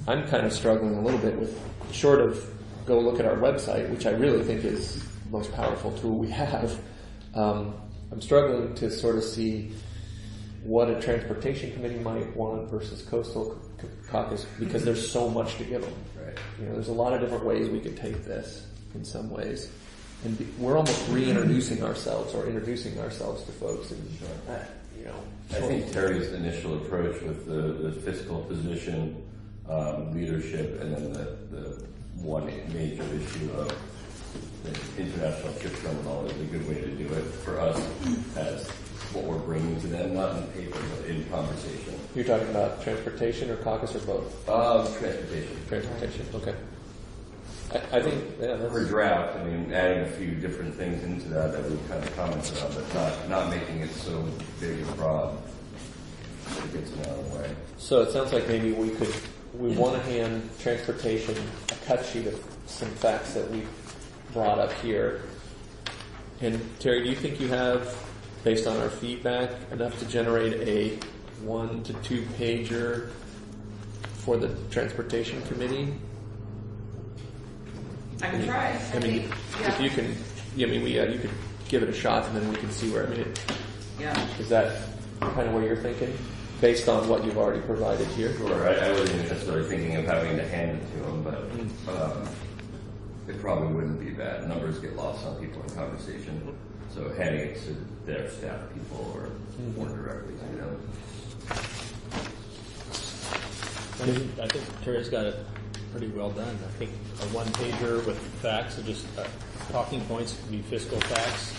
I'm kind of struggling a little bit with, short of go look at our website, which I really think is the most powerful tool we have. I'm struggling to sort of see what a transportation committee might want versus Coastal Caucus, because there's so much to give them. Right. There's a lot of different ways we could take this in some ways. And we're almost reintroducing ourselves or introducing ourselves to folks. And, I think Terry's initial approach with the fiscal position, leadership, and then the one major issue of the international ship terminal is a good way to do it for us as what we're bringing to them, not in paper, but in conversation. You're talking about transportation or caucus or both? Transportation. Transportation, okay. I think, For draft, adding a few different things into that we kind of commented on, but not making it so big and broad that it gets in our way. So it sounds like maybe we want to hand transportation a cut sheet of some facts that we brought up here. And Terry, do you think you have, based on our feedback, enough to generate a 1 to 2 pager for the Transportation Committee? I can try. If you can, you could give it a shot, and then we can see where. Is that kind of where you're thinking, based on what you've already provided here? Sure. I wasn't necessarily thinking of having to hand it to them, but it probably wouldn't be bad. Numbers get lost on people in conversation, so handing it to their staff people or more directly to them. I think Terry's got it pretty well done. I think a one-pager with facts, and just talking points could be fiscal facts,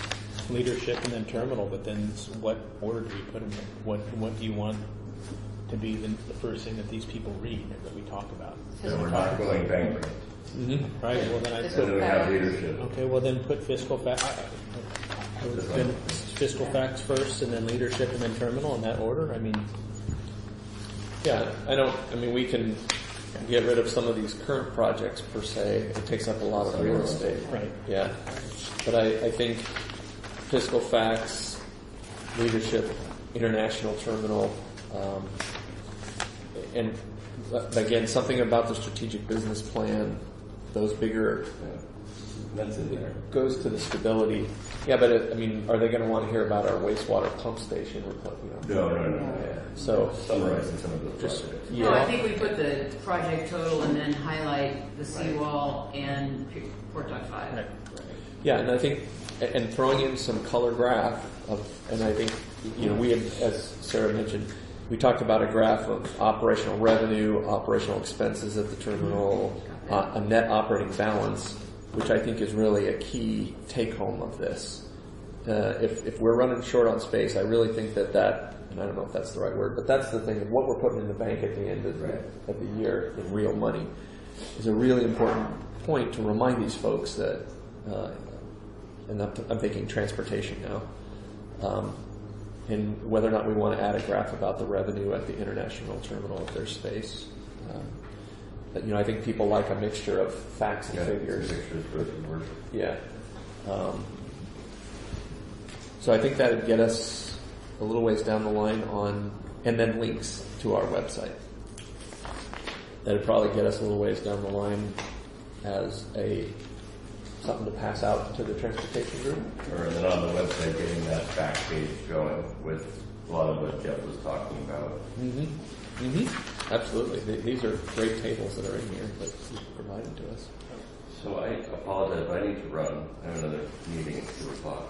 leadership, and then terminal. But then, what order do we put them in? What do you want to be the first thing that these people read and that we talk about? And we're not going bankrupt. Right. Well, then I So we have leadership. Okay. Well, then put fiscal facts. Fiscal facts first, and then leadership, and then terminal in that order. We can get rid of some of these current projects per se. It takes up a lot of real estate. Right. Yeah. But I think fiscal facts, leadership, international terminal, and again, something about the strategic business plan, those bigger That's in there. It goes to the stability. Yeah, but I mean, are they going to want to hear about our wastewater pump station? No. Yeah. So Summarizing some of those just projects. yeah. No, I think we put the project total and then highlight the seawall and Port Dock 5. Right. Yeah, and I think, and throwing in some color graph of, and I think, we had, as Sarah mentioned, we talked about a graph of operational revenue, operational expenses at the terminal, a net operating balance, which I think is really a key take home of this. If we're running short on space, I really think that, and I don't know if that's the right word, but that's the thing, what we're putting in the bank at the end of the year in real money is a really important point to remind these folks that, and I'm thinking transportation now, and whether or not we want to add a graph about the revenue at the international terminal if there's space. But, I think people like a mixture of facts and figures. Yeah. So I think that would get us a little ways down the line on, and then links to our website. That would probably get us a little ways down the line as something to pass out to the transportation group. Sure, and then on the website, getting that back page going with a lot of what Jeff was talking about. Absolutely. These are great tables that are in here that you provided to us. So I apologize, but I need to run. I have another meeting at 2 o'clock.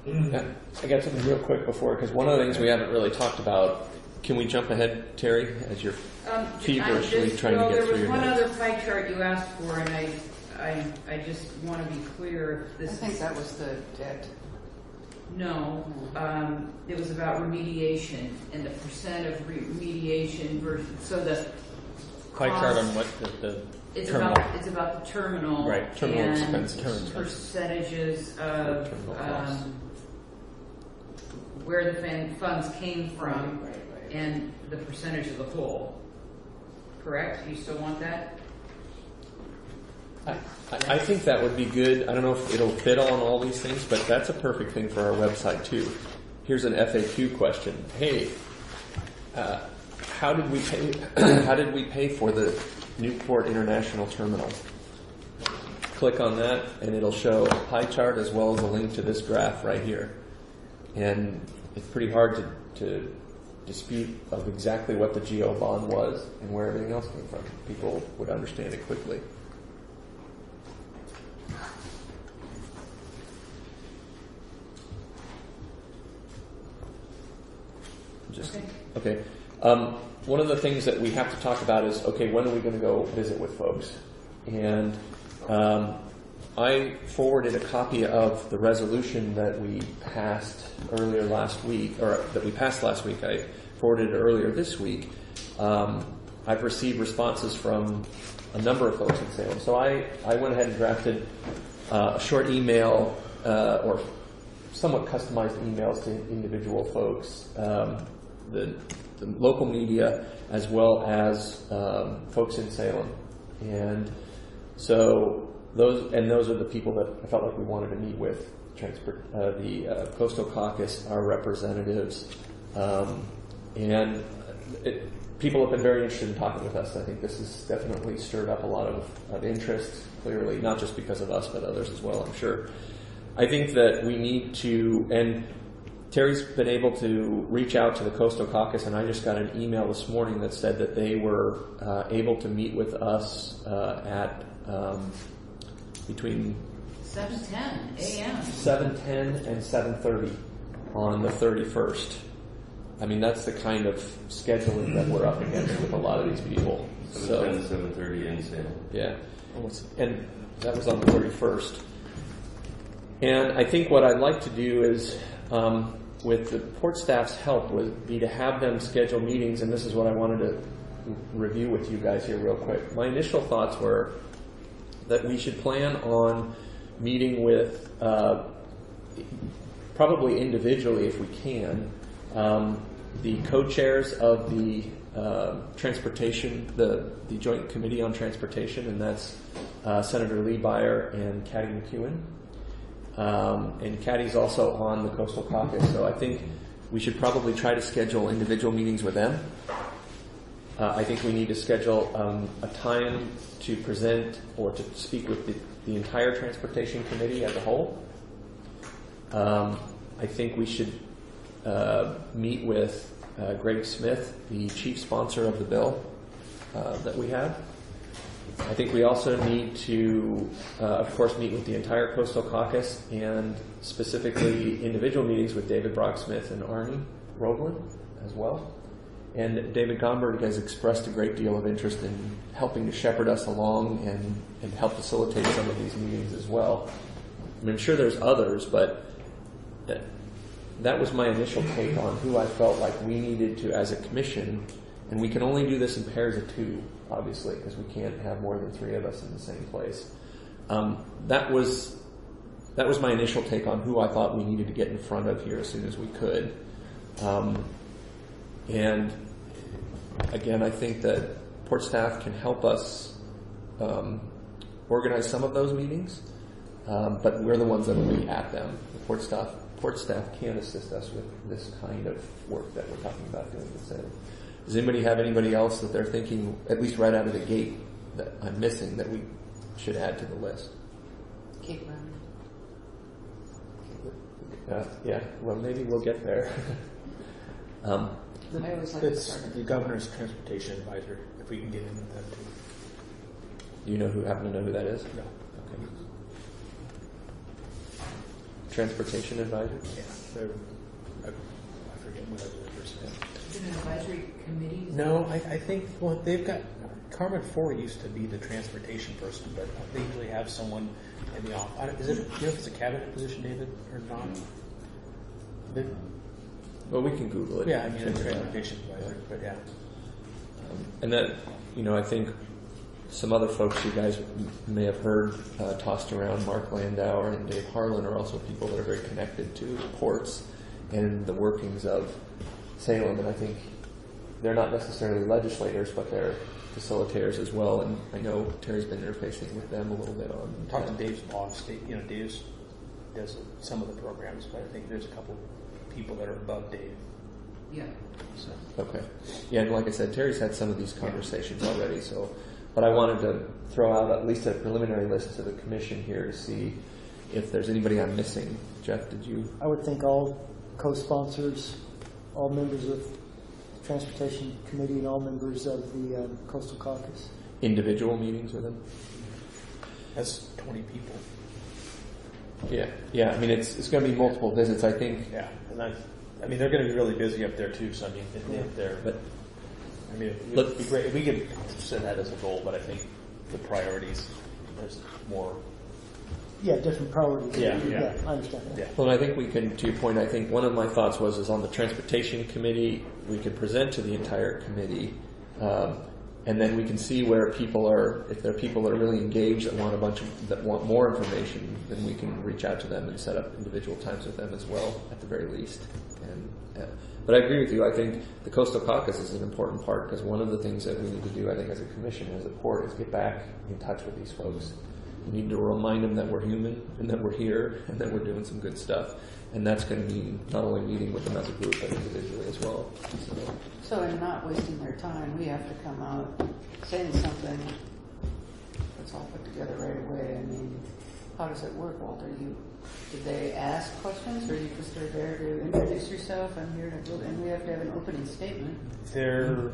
Yeah, I got something real quick before, because one of the things we haven't really talked about, can we jump ahead, Terry, as you're feverishly trying to get through your There was one notes? other pie chart you asked for, and I just want to be clear. I think that was the debt. No, it was about remediation and the percent of remediation versus, so the Pie chart on what the terminal. It's about the terminal. Right, terminal and expenses. percentages of Terminal costs. where the funds came from and the percentage of the whole. Correct? You still want that? I think that would be good. I don't know if it'll fit on all these things, but that's a perfect thing for our website too. Here's an FAQ question. Hey, how did we pay? How did we pay for the Newport International Terminal? Click on that, and it'll show a pie chart as well as a link to this graph right here. And it's pretty hard to dispute of exactly what the GO bond was and where everything else came from. People would understand it quickly. Okay. One of the things that we have to talk about is, okay, when are we going to go visit with folks? And I forwarded a copy of the resolution that we passed earlier last week, or that we passed last week. I forwarded it earlier this week. I've received responses from a number of folks in Salem. So I went ahead and drafted a short email, or somewhat customized emails to individual folks, the local media, as well as folks in Salem. And so those are the people that I felt like we wanted to meet with. The Coastal Caucus, our representatives, and people have been very interested in talking with us. I think this has definitely stirred up a lot of interest, clearly, not just because of us, but others as well, I'm sure. I think that we need to, and Terry's been able to reach out to the Coastal Caucus, and I just got an email this morning that said that they were able to meet with us at between 7:10 a.m. 7:10 and 7:30 on the 31st. I mean, that's the kind of scheduling that we're up against with a lot of these people. 7:10 to 7:30 in Salem. Yeah, and that was on the 31st. And I think what I'd like to do is, with the port staff's help, would be to have them schedule meetings, and this is what I wanted to review with you guys here real quick. My initial thoughts were that we should plan on meeting with, probably individually if we can, the co-chairs of the transportation, the Joint Committee on Transportation, and that's Senator Lee Beyer and Caddy McEwen. And Caddy's also on the Coastal Caucus, so I think we should probably try to schedule individual meetings with them. I think we need to schedule a time to present or to speak with the entire transportation committee as a whole. I think we should meet with Greg Smith, the chief sponsor of the bill that we have. I think we also need to, of course, meet with the entire Coastal Caucus and specifically individual meetings with David Brocksmith and Arnie Roebland as well. And David Gomberg has expressed a great deal of interest in helping to shepherd us along and help facilitate some of these meetings as well. I mean, I'm sure there's others, but that was my initial take on who I felt like we needed to, as a commission, and we can only do this in pairs of 2, obviously, because we can't have more than 3 of us in the same place. That was my initial take on who I thought we needed to get in front of here as soon as we could. And again, I think that port staff can help us organize some of those meetings, but we're the ones that will be at them. The port staff can assist us with this kind of work that we're talking about doing with Salem. Does anybody have anybody else that they're thinking, at least right out of the gate, that I'm missing that we should add to the list? Kate Brown. Yeah, well, maybe we'll get there. I always like to It's start the governor's transportation advisor, if we can get in with them too. Do you happen to know who that is? No. Okay. Transportation advisor? Yeah, I forget what the person is. Is it an advisory committee? No, I think, well, they've got, Carmen Fore used to be the transportation person, but they usually have someone in the office. Is it, you know if it's a cabinet position, David, or not? Well, we can Google it. Yeah, I mean, a transportation advisor, but yeah. And that, I think some other folks you guys may have heard tossed around, Mark Landauer and Dave Harlan, are also people that are very connected to ports and the workings of Salem. And I think they're not necessarily legislators, but they're facilitators as well. And I know Terry's been interfacing with them a little bit on. Talk to Dave's boss. Dave does some of the programs, but I think there's a couple people that are above Dave. Yeah. So. Okay. Yeah, and like I said, Terry's had some of these conversations already, but I wanted to throw out at least a preliminary list to the commission here to see if there's anybody I'm missing. Jeff, did you? I would think all co-sponsors, all members of the Transportation Committee, and all members of the Coastal Caucus. Individual meetings with them? That's 20 people. Yeah. I mean, it's going to be multiple visits, I think. Yeah, and I mean, they're going to be really busy up there too. So I mean, if they're, But I mean, it would be great if we could set that as a goal. But I think the priorities, there's more. Yeah, different priorities. Yeah. I understand that. Yeah. Well, I think we can, to your point, I think one of my thoughts is on the Transportation Committee, we could present to the entire committee, and then we can see where people are, if there are people that are really engaged that want more information, then we can reach out to them and set up individual times with them as well, at the very least. But I agree with you. I think the Coastal Caucus is an important part, because one of the things that we need to do, I think, as a commission, as a port, is get back in touch with these folks. We need to remind them that we're human and that we're here and that we're doing some good stuff. And that's going to mean not only meeting with them as a group, but individually as well. So in not wasting their time, we have to come out saying something that's all put together right away. I mean, how does it work, Walter? Did they ask questions, or you just are there to introduce yourself? I'm here to build, and we have to have an opening statement. I've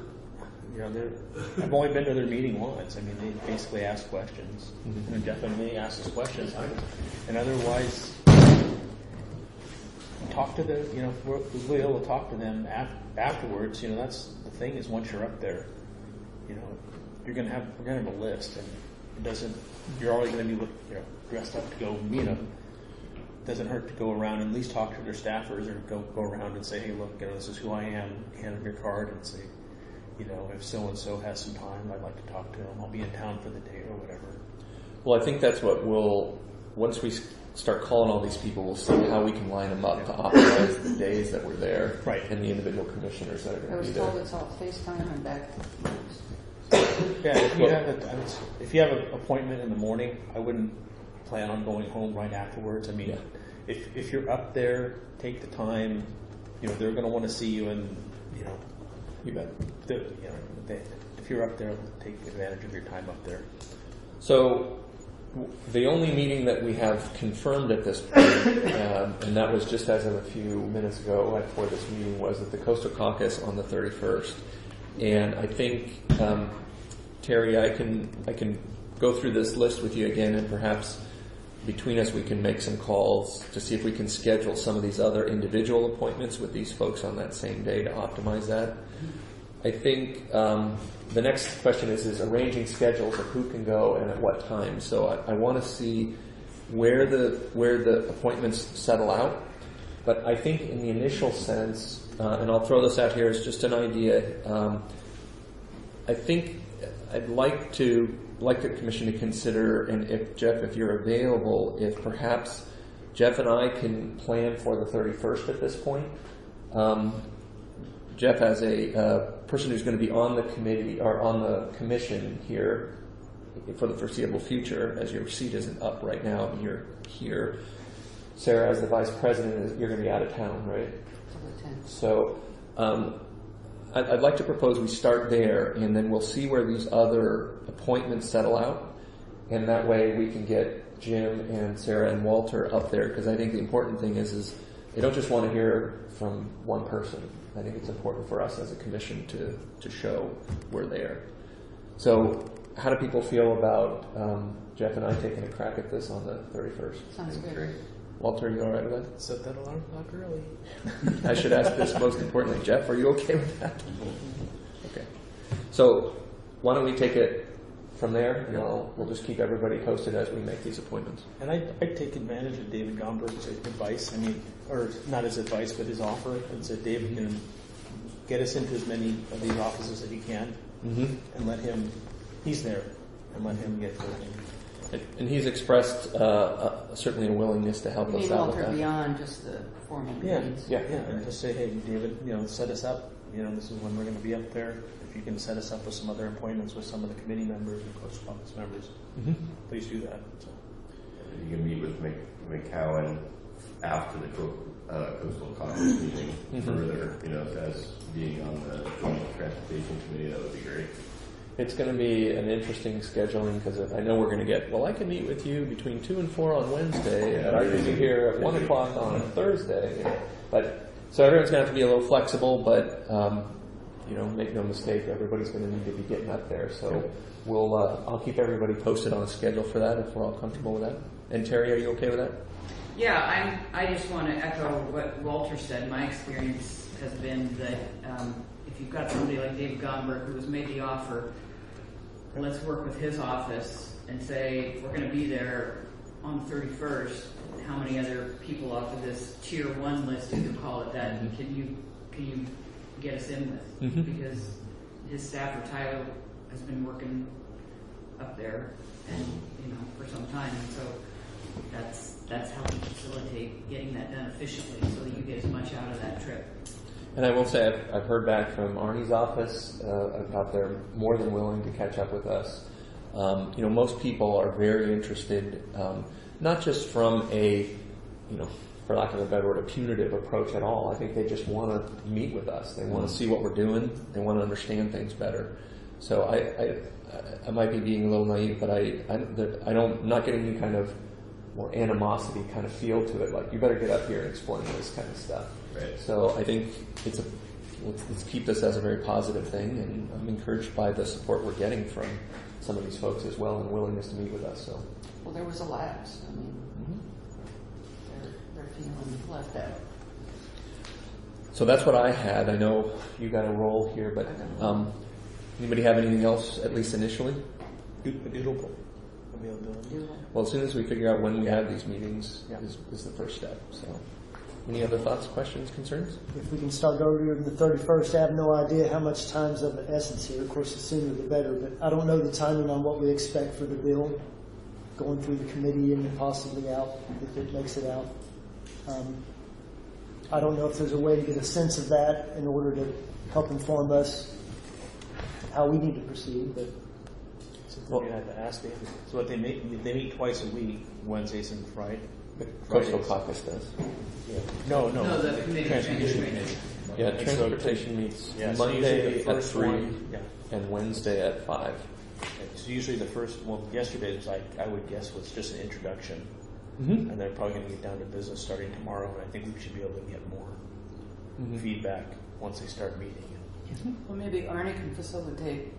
only been to their meeting once. I mean, they basically ask questions. Mm-hmm. And Jeff and me ask us questions. And otherwise, talk to we'll be able to talk to them afterwards. That's the thing, is once you're up there, we're going to have a list, and it doesn't, you're always going to be dressed up to go meet them. It doesn't hurt to go around and at least talk to their staffers, or go around and say, hey, look, this is who I am, hand them your card and say, if so-and-so has some time, I'd like to talk to them. I'll be in town for the day or whatever. Well, I think that's what once we start calling all these people, we'll see how we can line them up to optimize the days that we're there, right, and the individual commissioners that are going to be there. I was told it's all FaceTime and back. Yeah, if you have an appointment in the morning, I wouldn't plan on going home right afterwards. I mean, if you're up there, take the time. They're going to want to see you, and you bet. If you're up there, take advantage of your time up there. So, The only meeting that we have confirmed at this point, and that was just as of a few minutes ago, right before this meeting, was at the Coastal Caucus on the 31st. And I think, Terry, I can go through this list with you again, and perhaps between us we can make some calls to see if we can schedule some of these other individual appointments with these folks on that same day to optimize that. I think the next question is arranging schedules of who can go and at what time. So I want to see where the appointments settle out. But I think in the initial sense, and I'll throw this out here as just an idea, I think I'd like the commission to consider, and if Jeff, if you're available, if perhaps Jeff and I can plan for the 31st at this point. Jeff, as a person who's going to be on the committee or on the commission here for the foreseeable future, as your seat isn't up right now and you're here. Sarah, as the vice president, you're going to be out of town, right? So I'd like to propose we start there, and then we'll see where these other appointments settle out, and that way we can get Jim and Sarah and Walter up there, because I think the important thing is they don't just want to hear from one person. I think it's important for us as a commission to show we're there. So how do people feel about Jeff and I taking a crack at this on the 31st? Sounds good. Walter, are you all right with that? Set that alarm clock early. I should ask this most importantly. Jeff, are you okay with that? Okay. So why don't we take it from there, and we'll just keep everybody posted as we make these appointments. And I'd take advantage of David Gomberg's advice. I mean, or not his advice, but his offer. And said, David, can get us into as many of these offices as he can, and let him. He's there, and let him get working. And he's expressed certainly a willingness to help us out with that. Beyond just the formal meetings. Yeah. And just say, hey, David, set us up. This is when we're going to be up there. If you can set us up with some other appointments with some of the committee members and Coastal Caucus members, please do that. So. You can meet with McCowan after the Coastal Caucus meeting further, as being on the Joint Transportation Committee, that would be great. It's going to be an interesting scheduling, because I know we're going to get, I can meet with you between 2 and 4 on Wednesday, and I can be here at 1 o'clock on Thursday. So everyone's going to have to be a little flexible, but make no mistake, everybody's going to need to be getting up there. So I'll keep everybody posted on a schedule for that if we're all comfortable with that. And Terry, are you okay with that? Yeah, I just want to echo what Walter said. My experience has been that if you've got somebody like David Gomberg who has made the offer, let's work with his office and say, we're going to be there on the 31st. How many other people off of this tier 1 list, you can call it that, can you get us in with? Because his staffer Tyler has been working up there and for some time, and so that's how we facilitate getting that done efficiently so that you get as much out of that trip. And I will say I've heard back from Arnie's office about they're more than willing to catch up with us. Most people are very interested, not just from a, for lack of a better word, a punitive approach at all. I think they just want to meet with us. They want to see what we're doing. They want to understand things better. So I might be being a little naive, but I'm not getting any kind of more animosity kind of feel to it. Like, you better get up here and explain this kind of stuff. Right. So I think let's keep this as a very positive thing, and I'm encouraged by the support we're getting from some of these folks as well, and willingness to meet with us. So. Well, there was a lapse. I mean, they're feeling left out. So that's what I had. I know you got a role here, but anybody have anything else, at least initially? Doodle availability. Well, as soon as we figure out when we have these meetings is the first step. So, any other thoughts, questions, concerns? If we can start earlier than the 31st, I have no idea how much time's of the essence here. Of course, the sooner the better, but I don't know the timing on what we expect for the bill going through the committee and possibly out, if it makes it out. I don't know if there's a way to get a sense of that in order to help inform us how we need to proceed, but something you had to ask David. So what they meet twice a week, Wednesdays and Fridays. Coastal Caucus does. Yeah. No, the committee. Transportation Committee. Yeah, transportation meets so Monday the at 3 one, and Wednesday at 5. So usually the first, well, yesterday was like, I would guess was just an introduction. Mm-hmm. And they're probably going to get down to business starting tomorrow, and I think we should be able to get more feedback once they start meeting. Well, maybe Arnie can facilitate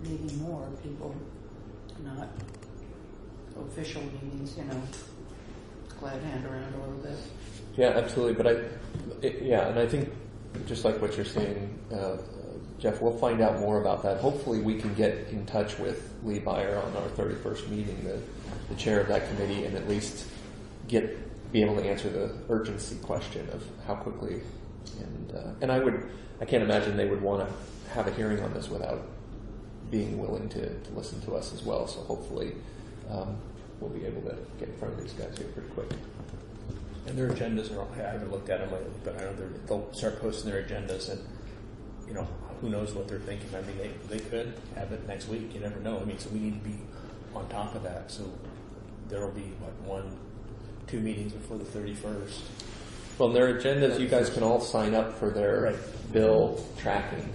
maybe more people, not official meetings, glad hand around a little bit. Yeah, absolutely. But and I think just like what you're saying, Jeff, we'll find out more about that. Hopefully we can get in touch with Lee Beyer on our 31st meeting, the chair of that committee, and at least be able to answer the urgency question of how quickly. And I can't imagine they would want to have a hearing on this without being willing to listen to us as well. So hopefully we'll be able to get in front of these guys here pretty quick. And their agendas are, I haven't looked at them lately, but I know they'll start posting their agendas, and who knows what they're thinking. I mean, they could have it next week. You never know. I mean, so we need to be on top of that. So there will be 1-2 meetings before the 31st. Well, their agendas, you guys can all sign up for their bill tracking,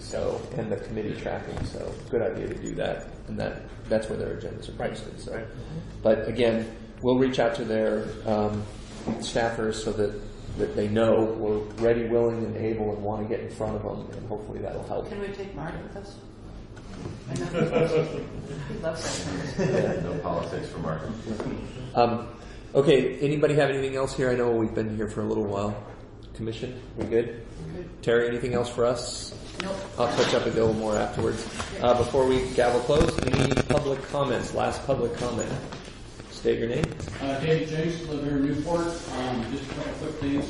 and the committee tracking. So, good idea to do that, and that's where their agendas are posted. So, but again, we'll reach out to their staffers so that they know we're ready, willing, and able, and want to get in front of them, and hopefully that'll help. Can we take Mark with us? I know he loves that. No politics for Mark. Okay, anybody have anything else here? I know we've been here for a little while. Commission, we good? Terry, anything else for us? Nope. I'll catch up with you a little more afterwards. Before we gavel close, any public comments? Last public comment. State your name. David James, live here in Newport. Just a couple quick things.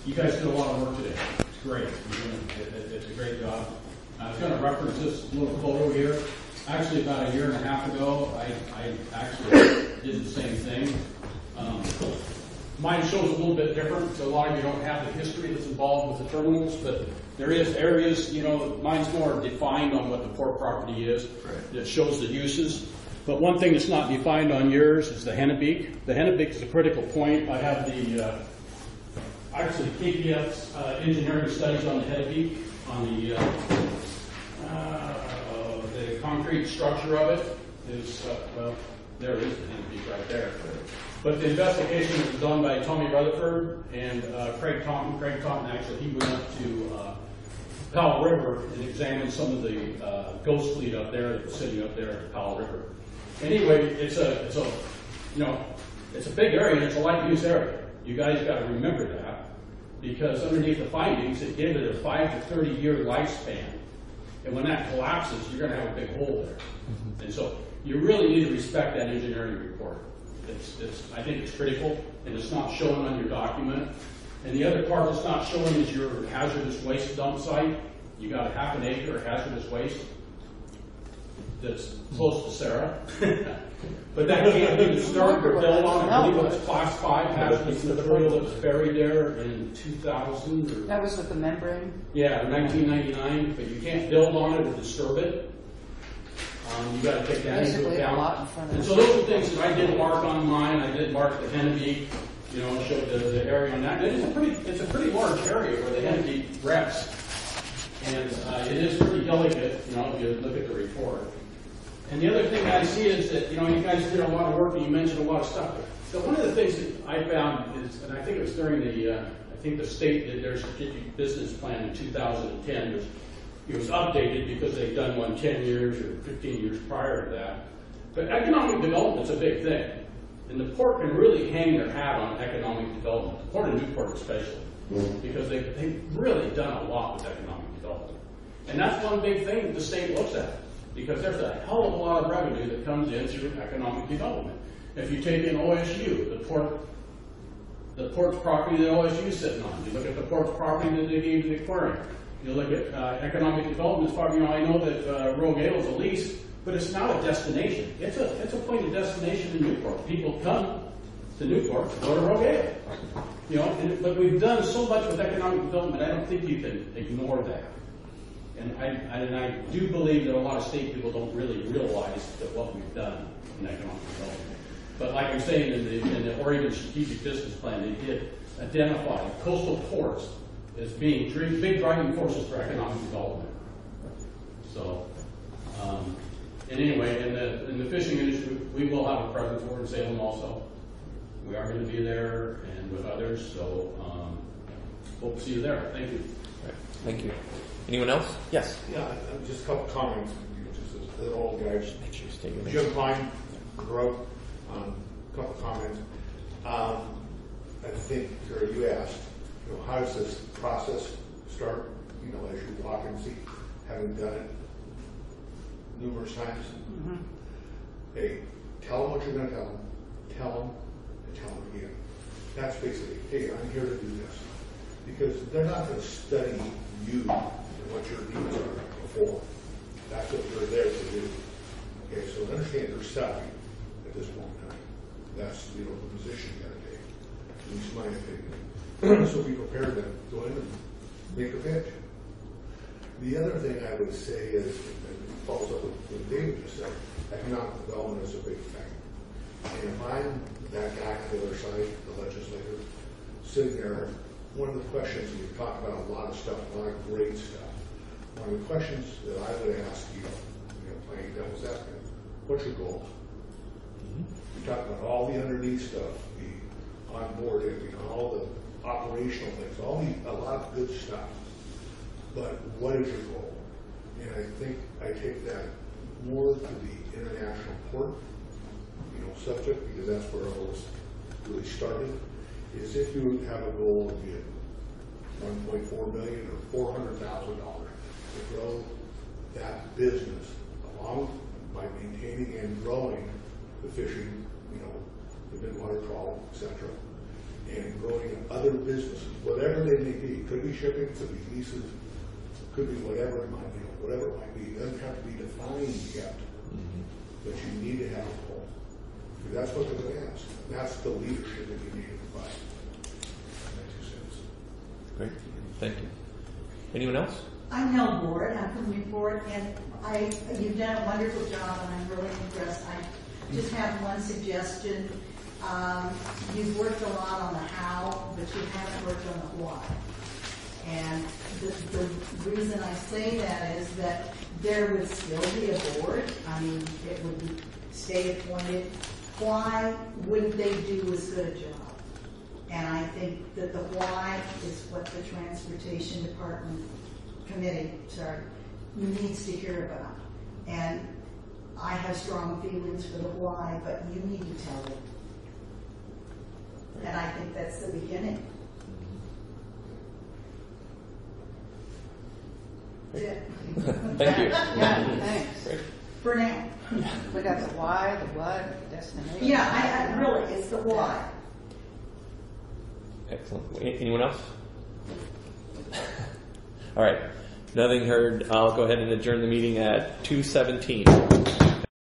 You guys did a lot of work today. It's great. It's a great job. I was going to reference this little photo here. Actually, about a year and a half ago, I actually did the same thing. Mine shows a little bit different, so a lot of you don't have the history that's involved with the terminals, but there is areas, mine's more defined on what the port property is. It shows the uses. But one thing that's not defined on yours is the Hennebeek. The Hennebeek is a critical point. I have the KPF's engineering studies on the Hennebeek, on the concrete structure of it is, there is the Hennebeek right there. But the investigation was done by Tommy Rutherford and Craig Taunton. Craig Taunton, actually, he went up to Powell River and examined some of the ghost fleet up there that was sitting up there at Powell River. Anyway, it's a big area and it's a light use area. You guys got to remember that, because underneath the findings, it gave it a 5 to 30 year lifespan. And when that collapses, you're going to have a big hole there. Mm-hmm. And so you really need to respect that engineering report. I think it's critical, and it's not shown on your document. And the other part that's not shown is your hazardous waste dump site. You got a half an acre of hazardous waste that's close to Sarah. But that can't be disturbed or built on. I believe it's class 5 hazardous material that was buried there in 2000. That was with the membrane? Yeah, 1999, but you can't build on it or disturb it. You got to take that into account. And so those are things that I did mark on mine. I did mark the Hennebeek, showed the area on that. It's a pretty large area where the Hennebeek rests. And it is pretty delicate, if you look at the report. And the other thing I see is that, you guys did a lot of work and you mentioned a lot of stuff. So one of the things that I found is, and I think it was during the state did their strategic business plan in 2010. It was updated because they'd done one 10 years or 15 years prior to that. But economic development's a big thing. And the port can really hang their hat on economic development, the Port of Newport especially, because they've really done a lot with economic development. And that's one big thing that the state looks at, because there's a hell of a lot of revenue that comes in through economic development. If you take in OSU, the port's property that OSU is sitting on, you look at the port's property that they gave to the aquarium, you look at economic development, I know that Rogue Ale is a lease, but it's not a destination. It's a point of destination in Newport. People come to Newport to go to Rogue Ale. But we've done so much with economic development, I don't think you can ignore that. And I do believe that a lot of state people don't really realize that what we've done in economic development. But like I'm saying, in the Oregon Strategic Business Plan, they did identify coastal ports as being big driving forces for economic development. So And anyway, in the fishing industry, we will have a presence over in Salem also. We are going to be there and with others, so hope to see you there. Thank you. Right. Thank you. Anyone else? Yes. Yeah, just a couple comments. Just as an old guy. Make sure you state your name. Jim Klein, Grove. A couple comments. I think, or you asked, how does this process start? As you walk and see, having done it numerous times. Mm-hmm. Hey, tell them what you're going to tell them. Tell them and tell them again. That's basically, hey, I'm here to do this. Because they're not going to study you and what your needs are before. That's what they're there to do. Okay, so understand your salary at this point in time. That's the position you got to take. At least my opinion. So be prepared to go in and make a pitch. The other thing I would say is, and it follows up with what David just said, economic development is a big thing. And if I'm that guy on the other side, the legislator, sitting there, one of the questions, we've talked about a lot of stuff, a lot of great stuff. One of the questions that I would ask you, playing devil's advocate, what's your goal? We talk about all the underneath stuff, the onboarding, all the operational things, a lot of good stuff. But what is your goal? And I think I take that more to the international port, subject, because that's where all this really started. Is if you have a goal of get $1.4 million or $400,000 to grow that business along by maintaining and growing the fishing, the midwater trawl, etc., and growing other businesses, whatever they may be. Could be shipping, could be leases, could be whatever it might be. Whatever it might be, it doesn't have to be defined yet, but you need to have a goal. Because that's what they're going to ask. That's the leadership that you need to provide. My 2 cents. Great. Thank you. Anyone else? I'm Helen Ward. I'm from Newport, and you've done a wonderful job, and I'm really impressed. I just have one suggestion. You've worked a lot on the how, but you haven't worked on the why. And the reason I say that is that there would still be a board. I mean, it would be state appointed. Why wouldn't they do as good a job? And I think that the why is what the Transportation Department Committee needs to hear about. And I have strong feelings for the why, but you need to tell them. And I think that's the beginning. Yeah. Thank you. Yeah, thanks. Great. For now. We got the why, the what, the destination. Yeah, I really, it's the why. Excellent. Anyone else? All right. Nothing heard. I'll go ahead and adjourn the meeting at 2:17.